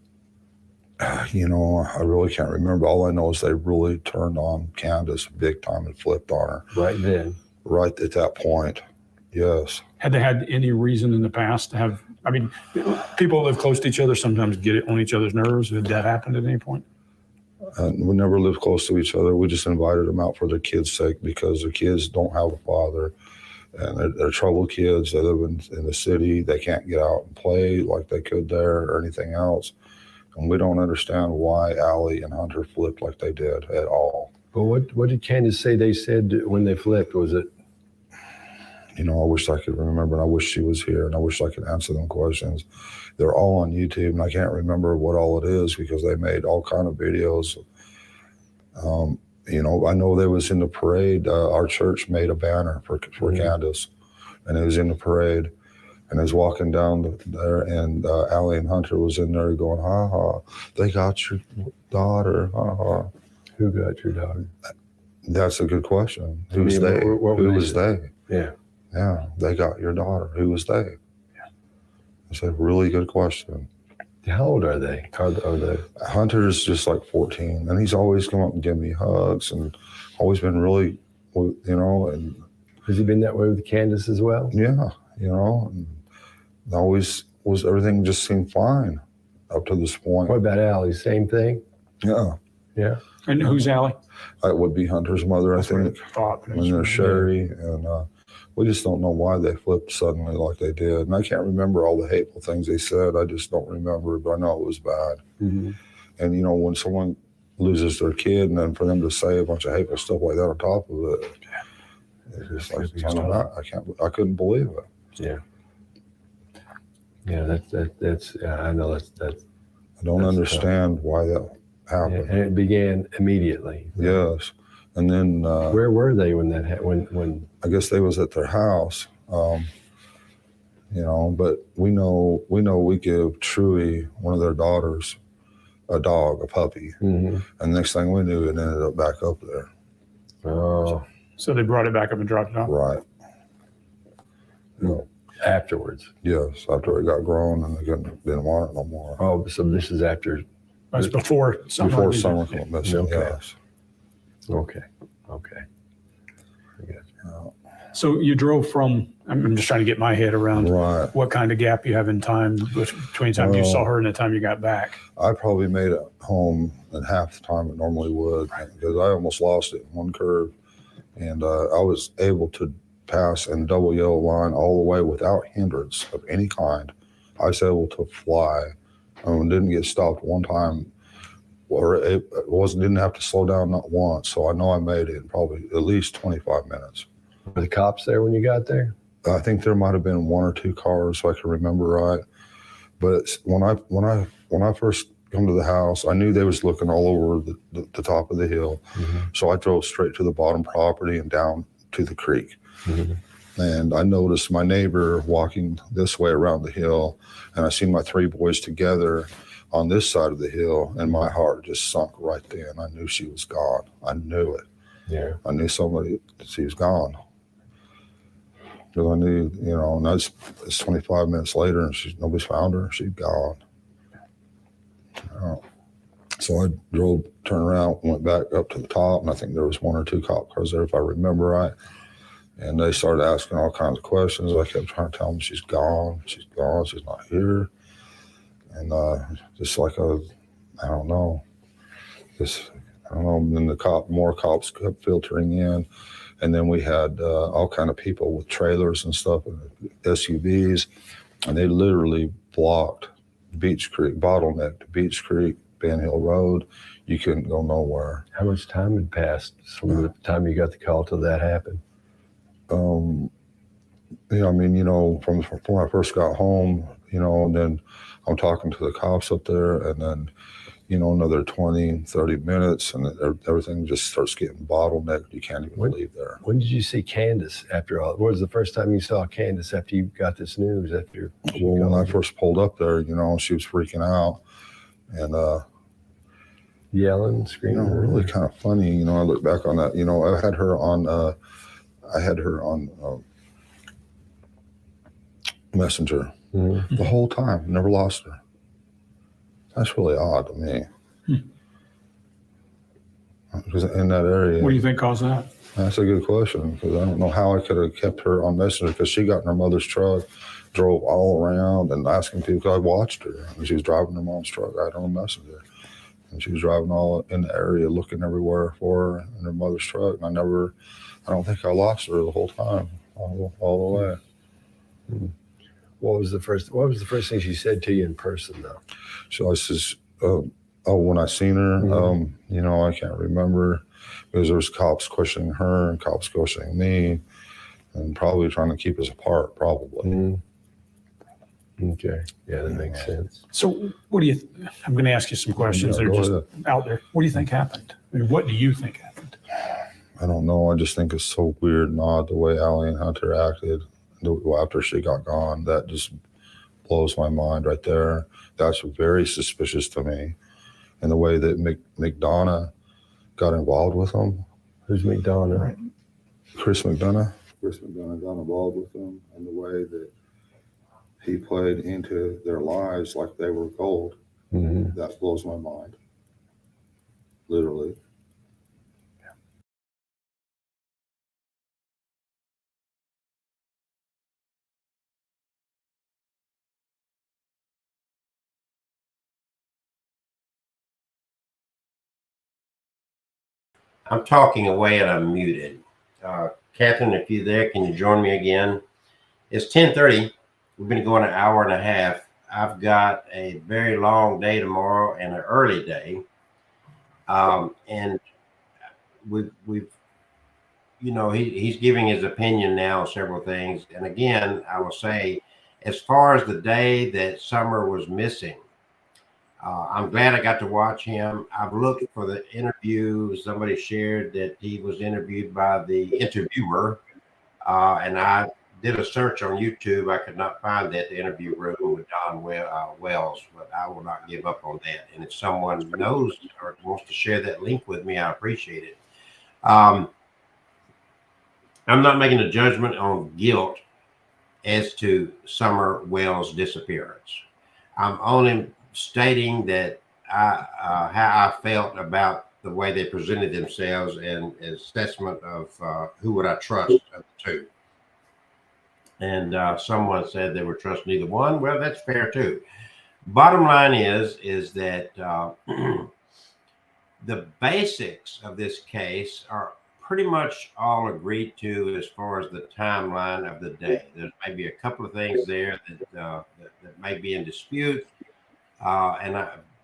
You know, I really can't remember. All I know is they really turned on Candace big time and flipped on her. Right then. Right at that point. Yes. Had they had any reason in the past to have, I mean, people that live close to each other sometimes get it on each other's nerves. Did that happen at any point? And we never lived close to each other. We just invited them out for their kids' sake because their kids don't have a father. And they're troubled kids. They live in the city. They can't get out and play like they could there or anything else. And we don't understand why Allie and Hunter flipped like they did at all. But what did Candace say they said when they flipped? Was it? You know, I wish I could remember, and I wish she was here, and I wish I could answer them questions. They're all on YouTube, and I can't remember what all it is because they made all kind of videos. You know, I know they was in the parade. Our church made a banner for Candace, and it was in the parade, and they was walking down there, and Allie and Hunter was in there going, ha ha, they got your daughter, ha ha. Who got your daughter? That's a good question. Who was they? Who was they? Yeah. Yeah, they got your daughter. Who was they? Yeah. It's a really good question. How old are they? Are they? Hunter's just like 14, and he's always come up and given me hugs and always been really, you know, and Has he been that way with Candace as well? yeah, you know, and always was, everything just seemed fine up to this point. What about Allie? Same thing? Yeah, Yeah. And who's Allie? that would be Hunter's mother, I think, Thought. and there's Sherry, and we just don't know why they flipped suddenly like they did. And I can't remember all the hateful things they said. I just don't remember, but I know it was bad. Mm-hmm. And, you know, when someone loses their kid and then for them to say a bunch of hateful stuff like that on top of it, it's just like, I couldn't believe it. Yeah. Yeah, that's I know that's I don't That's understand why that yeah, happened. and it began immediately. Yes. And then Where were they when that when I guess they was at their house, you know, but we know we give Truey, one of their daughters, a dog, a puppy. Mhm. And next thing we knew, it ended up back up there. Oh, So they brought it back up and dropped it off. Right. Yeah. Afterwards. Yes, after it got grown and they didn't want it no more. Oh, so this is after. That's before summer. Before summer went missing, Okay. yes. Okay. Okay. I got you. So you drove from, I'm just trying to get my head around Right. what kind of gap you have in time between the time you saw her and the time you got back. I probably made it home in half the time it normally would because I almost lost it in one curve. And I was able to pass in double yellow line all the way without hindrance of any kind. I was able to fly and didn't get stopped one time, or didn't have to slow down not once. So I know I made it in probably at least 25 minutes. Were the cops there when you got there? I think there might have been one or two cars, if I can remember right. But when I first come to the house, I knew they was looking all over the top of the hill. Mm-hmm. So I drove straight to the bottom property and down to the creek. Mm-hmm. And I noticed my neighbor walking this way around the hill, and I seen my three boys together on this side of the hill, and my heart just sunk right then. I knew she was gone. I knew it. Yeah. I knew she was gone. Because I knew, and it's 25 minutes later, and nobody's found her. She's gone. So I turned around, went back up to the top, and I think there was one or two cop cars there, if I remember right. And they started asking all kinds of questions. I kept trying to tell them she's gone, she's not here. And just like I don't know. And then more cops kept filtering in. And then we had all kind of people with trailers and stuff, and SUVs, and they literally blocked Beach Creek, bottlenecked Beach Creek, Ben Hill Road. You couldn't go nowhere. How much time had passed from the time you got the call till that happened? From when I first got home, and then I'm talking to the cops up there, and then, another 20, 30 minutes, and everything just starts getting bottlenecked. You can't even leave there. When did you see Candace after all? What was the first time you saw Candace after you got this news? When I first pulled up there, she was freaking out and yelling, screaming. Really kind of funny. I look back on that. I had her on Messenger the whole time. Never lost her. That's really odd to me. Because in that area. What do you think caused that? That's a good question, because I don't know how I could have kept her on Messenger, because she got in her mother's truck, drove all around and asking people, because I watched her. And she was driving her mom's truck right on Messenger. And she was driving all in the area, looking everywhere for her in her mother's truck. And I don't think I lost her the whole time, all the way. What was the first thing she said to you in person, though? So I says, when I seen her, I can't remember, because there was cops questioning her and cops questioning me, and probably trying to keep us apart, probably. Okay. Yeah, that makes sense. So I'm going to ask you some questions that are just out there. What do you think happened? I mean, what do you think happened? I don't know. I just think it's so weird and odd the way Allie and Hunter acted after she got gone. That just blows my mind right there. That's very suspicious to me. And the way that McDonough got involved with them. Who's McDonough? Right. Chris McDonough. Chris McDonough got involved with them, and the way that he played into their lives like they were gold. That blows my mind. Literally. I'm talking away and I'm muted. Catherine, if you're there, can you join me again? It's 10:30. We've been going an hour and a half. I've got a very long day tomorrow and an early day. And he's giving his opinion now on several things. And again, I will say, as far as the day that Summer was missing, I'm glad I got to watch him. I've looked for the interview. Somebody shared that he was interviewed by the interviewer. And I did a search on YouTube. I could not find that, the interview room with Don Wells, but I will not give up on that. And if someone knows or wants to share that link with me, I appreciate it. I'm not making a judgment on guilt as to Summer Wells' disappearance. I'm only stating that how I felt about the way they presented themselves and assessment of who would I trust of the two. And someone said they would trust neither one. Well, that's fair too. Bottom line is that the basics of this case are pretty much all agreed to as far as the timeline of the day. There may be a couple of things there that may be in dispute.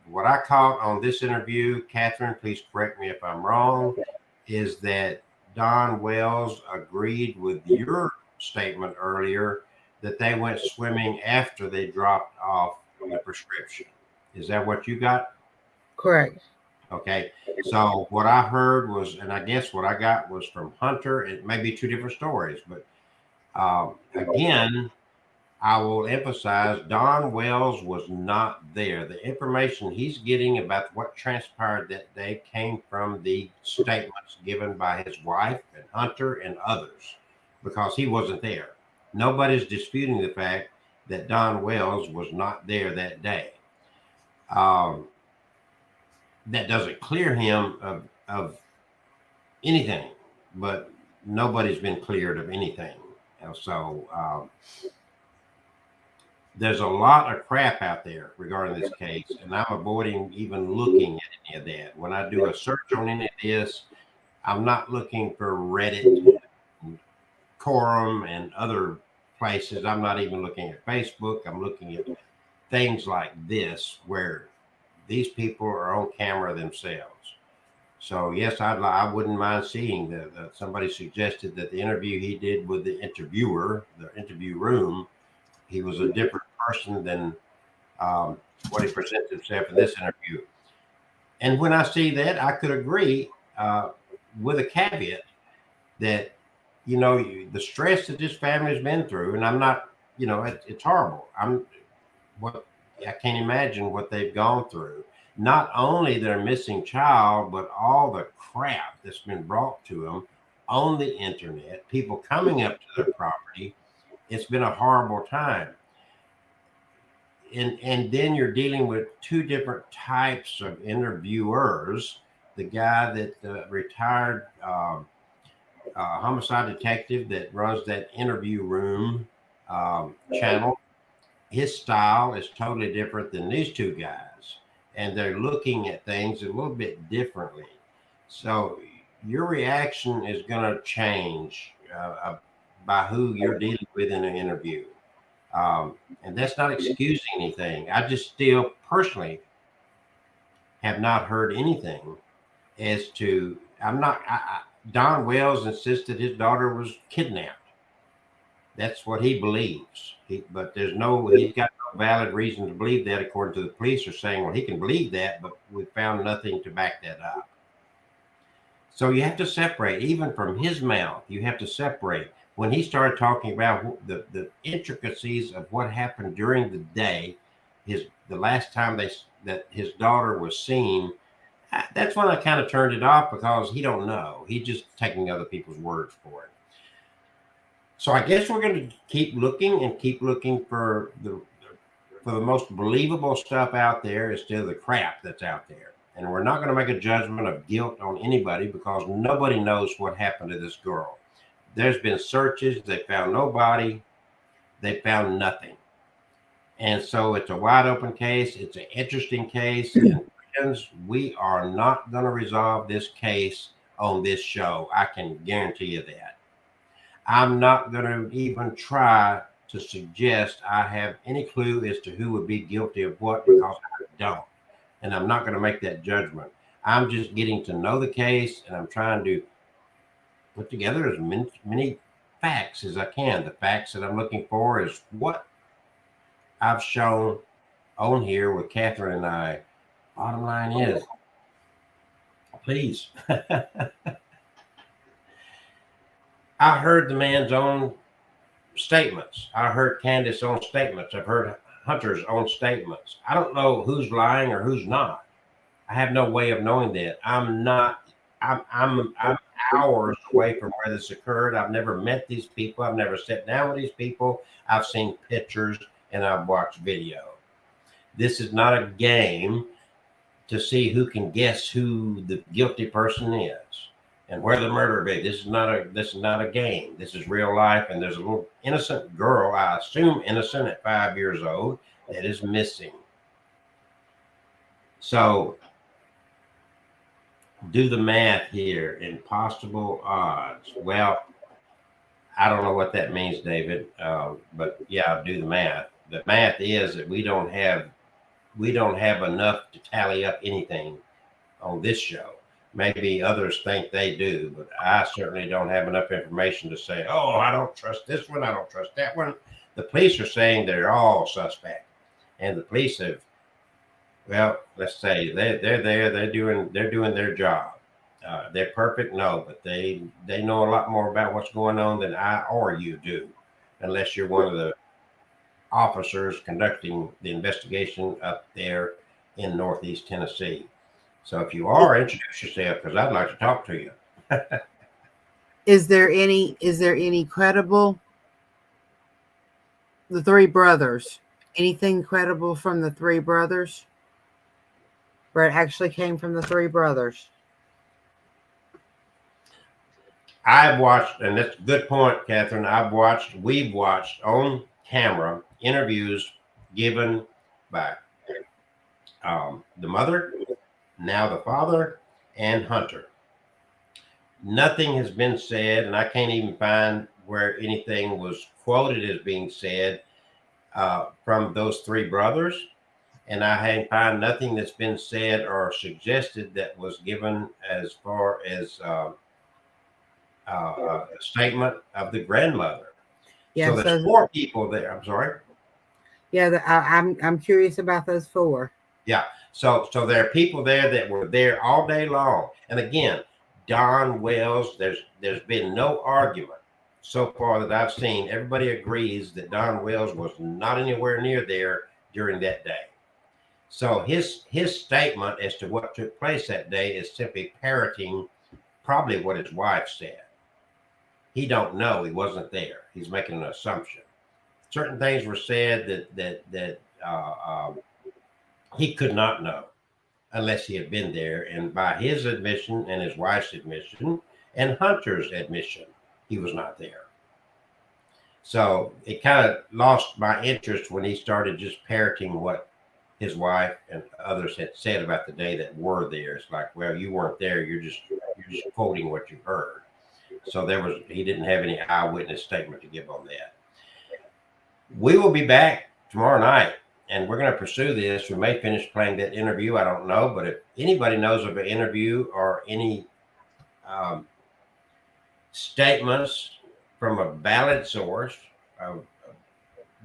What I caught on this interview, Catherine, please correct me if I'm wrong, is that Don Wells agreed with your statement earlier that they went swimming after they dropped off the prescription. Is that what you got? Correct. Okay. So what I heard was, and I guess what I got was from Hunter. It may be two different stories, but again, I will emphasize Don Wells was not there. The information he's getting about what transpired that day came from the statements given by his wife and Hunter and others, because he wasn't there. Nobody's disputing the fact that Don Wells was not there that day. That doesn't clear him of anything, but nobody's been cleared of anything. So there's a lot of crap out there regarding this case, and I'm avoiding even looking at any of that. When I do a search on any of this, I'm not looking for Reddit, Quorum, and other places. I'm not even looking at Facebook. I'm looking at things like this where these people are on camera themselves. So yes, I wouldn't mind seeing that. Somebody suggested that the interview he did with the interviewer, the interview room, he was a different person than what he presented himself in this interview. And when I see that, I could agree with a caveat that, you know, the stress that this family has been through, and I'm not, you know, it's horrible. I can't imagine what they've gone through. Not only their missing child, but all the crap that's been brought to them on the internet, people coming up to their property. It's been a horrible time. And then you're dealing with two different types of interviewers. The guy that retired homicide detective that runs that interview room channel, his style is totally different than these two guys, and they're looking at things a little bit differently. So your reaction is going to change by who you're dealing with in an interview. And that's not excusing anything. I just still personally have not heard anything as to, Don Wells insisted his daughter was kidnapped. That's what he believes. He's got no valid reason to believe that, according to the police are saying, well, he can believe that, but we found nothing to back that up. So you have to separate, even from his mouth, you have to separate. When he started talking about the intricacies of what happened during the day, the last time that his daughter was seen, that's when I kind of turned it off, because he don't know. He's just taking other people's words for it. So I guess we're going to keep looking for the most believable stuff out there instead of the crap that's out there. And we're not going to make a judgment of guilt on anybody, because nobody knows what happened to this girl. There's been searches. They found nobody. They found nothing. And so it's a wide open case. It's an interesting case. And friends, we are not going to resolve this case on this show. I can guarantee you that. I'm not going to even try to suggest I have any clue as to who would be guilty of what, because I don't. And I'm not going to make that judgment. I'm just getting to know the case, and I'm trying to put together as many facts as I can. The facts that I'm looking for is what I've shown on here with Catherine and I. Bottom line is, please. I heard the man's own statements. I heard Candace's own statements. I've heard Hunter's own statements. I don't know who's lying or who's not. I have no way of knowing that. hours away from where this occurred. I've never met these people. I've never sat down with these people. I've seen pictures and I've watched video. This is not a game to see who can guess who the guilty person is and where the murder is. This is not a game. This is real life. And there's a little innocent girl, I assume innocent at 5 years old, that is missing. So do the math here. Impossible odds. Well, I don't know what that means, David. But yeah, do the math. The math is that we don't have enough to tally up anything on this show. Maybe others think they do, but I certainly don't have enough information to say, oh, I don't trust this one, I don't trust that one. The police are saying they're all suspect. And the police have, well, let's say they're there, they're doing their job. They're perfect, no, but they know a lot more about what's going on than I or you do, unless you're one of the officers conducting the investigation up there in Northeast Tennessee. So if you are, introduce yourself, because I'd like to talk to you. Is there any credible? The three brothers. Anything credible from the three brothers? Where it actually came from the three brothers? I've watched, and that's a good point, Catherine. We've watched on camera interviews given by the mother, now the father, and Hunter. Nothing has been said, and I can't even find where anything was quoted as being said from those three brothers. And I ain't find nothing that's been said or suggested that was given as far as a statement of the grandmother. Yeah, so there's four people there. I'm sorry. Yeah, I'm curious about those four. Yeah. So there are people there that were there all day long. And again, Don Wells, there's been no argument so far that I've seen. Everybody agrees that Don Wells was not anywhere near there during that day. So his statement as to what took place that day is simply parroting probably what his wife said. He don't know. He wasn't there. He's making an assumption. Certain things were said that he could not know unless he had been there. And by his admission and his wife's admission and Hunter's admission, he was not there. So it kind of lost my interest when he started just parroting what his wife and others had said about the day that were there. It's like, well, you weren't there. You're just quoting what you heard. So he didn't have any eyewitness statement to give on that. We will be back tomorrow night, and we're going to pursue this. We may finish playing that interview. I don't know, but if anybody knows of an interview or any statements from a valid source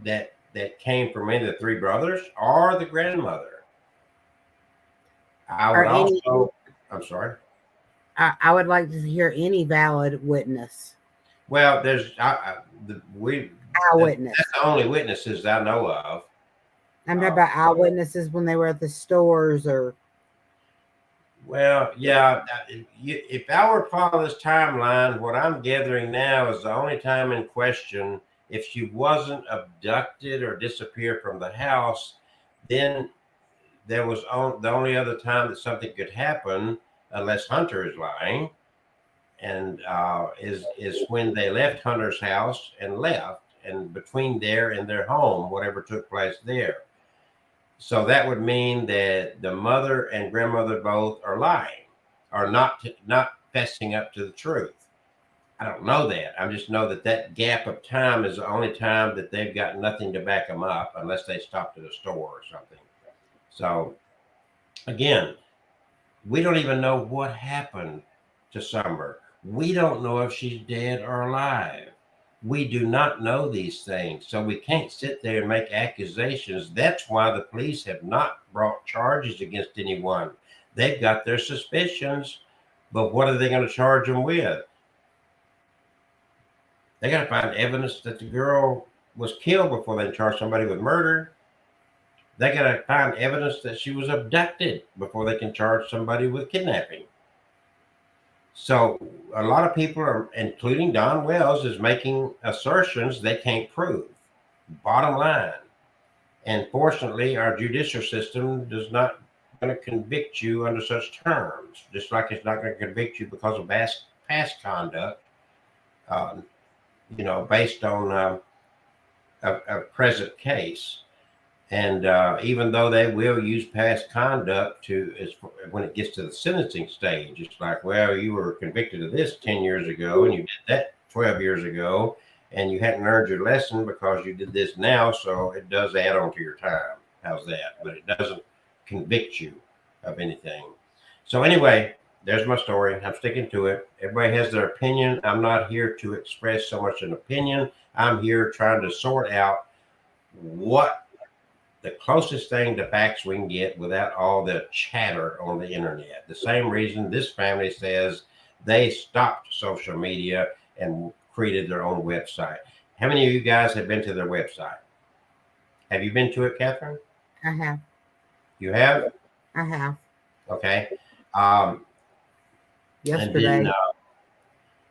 that came from any of the three brothers or the grandmother, I would also. I'm sorry. I would like to hear any valid witness. Well, there's eyewitness. That's the only witnesses I know of. I'm talking about eyewitnesses when they were at the stores or. Well, yeah. If I were to follow this timeline, what I'm gathering now is the only time in question, if she wasn't abducted or disappeared from the house, then there was the only other time that something could happen, unless Hunter is lying, and is when they left Hunter's house and left, and between there and their home, whatever took place there. So that would mean that the mother and grandmother both are lying, or not fessing up to the truth. I don't know that. I just know that gap of time is the only time that they've got nothing to back them up, unless they stopped at a store or something. So again, we don't even know what happened to Summer. We don't know if she's dead or alive. We do not know these things, so we can't sit there and make accusations. That's why the police have not brought charges against anyone. They've got their suspicions, but what are they going to charge them with? They got to find evidence that the girl was killed before they charge somebody with murder. They got to find evidence that she was abducted before they can charge somebody with kidnapping. So a lot of people are, including Don Wells, is making assertions they can't prove. Bottom line. And fortunately, our judicial system does not going to convict you under such terms, just like it's not going to convict you because of past conduct, based on a present case. And even though they will use past conduct when it gets to the sentencing stage, it's like, well, you were convicted of this 10 years ago and you did that 12 years ago, and you hadn't learned your lesson because you did this now. So it does add on to your time. How's that? But it doesn't convict you of anything. So anyway, there's my story. I'm sticking to it. Everybody has their opinion. I'm not here to express so much an opinion. I'm here trying to sort out what the closest thing to facts we can get without all the chatter on the internet. The same reason this family says they stopped social media and created their own website. How many of you guys have been to their website? Have you been to it, Catherine? I have. You have? I have. Okay. Yesterday. And then,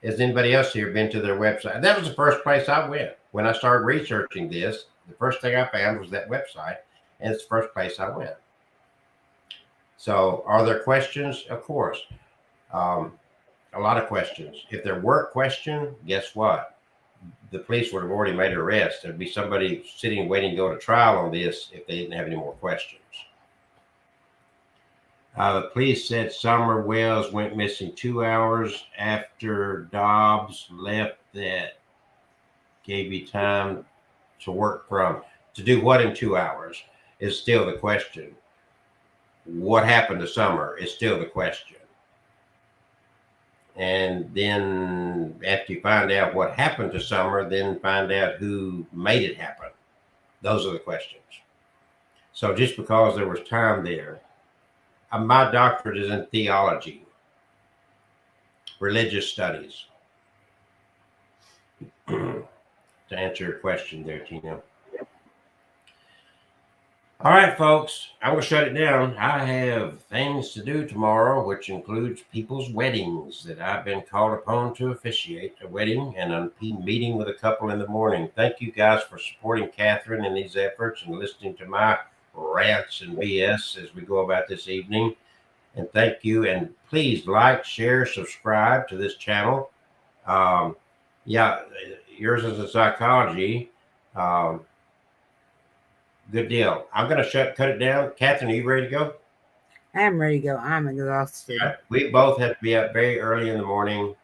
has anybody else here been to their website? That was the first place I went. When I started researching this, the first thing I found was that website, and it's the first place I went. So are there questions? Of course. A lot of questions. If there were questions, guess what? The police would have already made an arrest. There'd be somebody sitting waiting to go to trial on this if they didn't have any more questions. The police said Summer Wells went missing 2 hours after Dobbs left. That gave you time to work to do what in 2 hours is still the question. What happened to Summer is still the question. And then after you find out what happened to Summer, then find out who made it happen. Those are the questions. So just because there was time there, my doctorate is in theology, religious studies. To answer your question there, Tina. All right, folks, I'm going to shut it down. I have things to do tomorrow, which includes people's weddings that I've been called upon to officiate a wedding, and I'm meeting with a couple in the morning. Thank you guys for supporting Catherine in these efforts and listening to my rants and BS as we go about this evening. And thank you. And please like, share, subscribe to this channel. Yours is a psychology. Good deal. I'm going to cut it down. Catherine, are you ready to go? I am ready to go. I'm exhausted. Right. We both have to be up very early in the morning.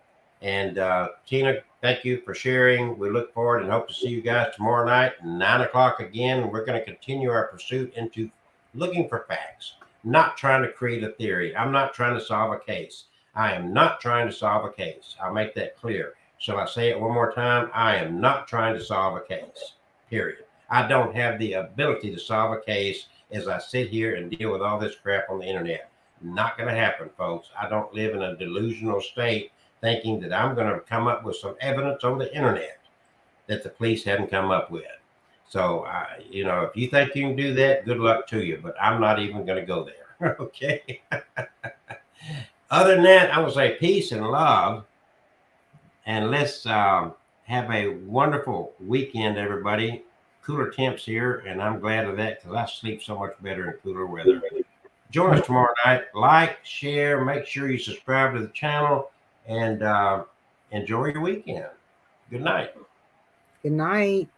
And Tina, thank you for sharing. We look forward and hope to see you guys tomorrow night, 9 o'clock again. We're going to continue our pursuit into looking for facts, not trying to create a theory. I'm not trying to solve a case. I am not trying to solve a case. I'll make that clear. Shall I say it one more time? I am not trying to solve a case, period. I don't have the ability to solve a case as I sit here and deal with all this crap on the internet. Not going to happen, folks. I don't live in a delusional state thinking that I'm going to come up with some evidence on the internet that the police haven't come up with. So, if you think you can do that, good luck to you. But I'm not even going to go there. Okay. Other than that, I would say peace and love. And let's have a wonderful weekend, everybody. Cooler temps here, and I'm glad of that because I sleep so much better in cooler weather. Join us tomorrow night. Like, share, make sure you subscribe to the channel, and enjoy your weekend. Good night. Good night.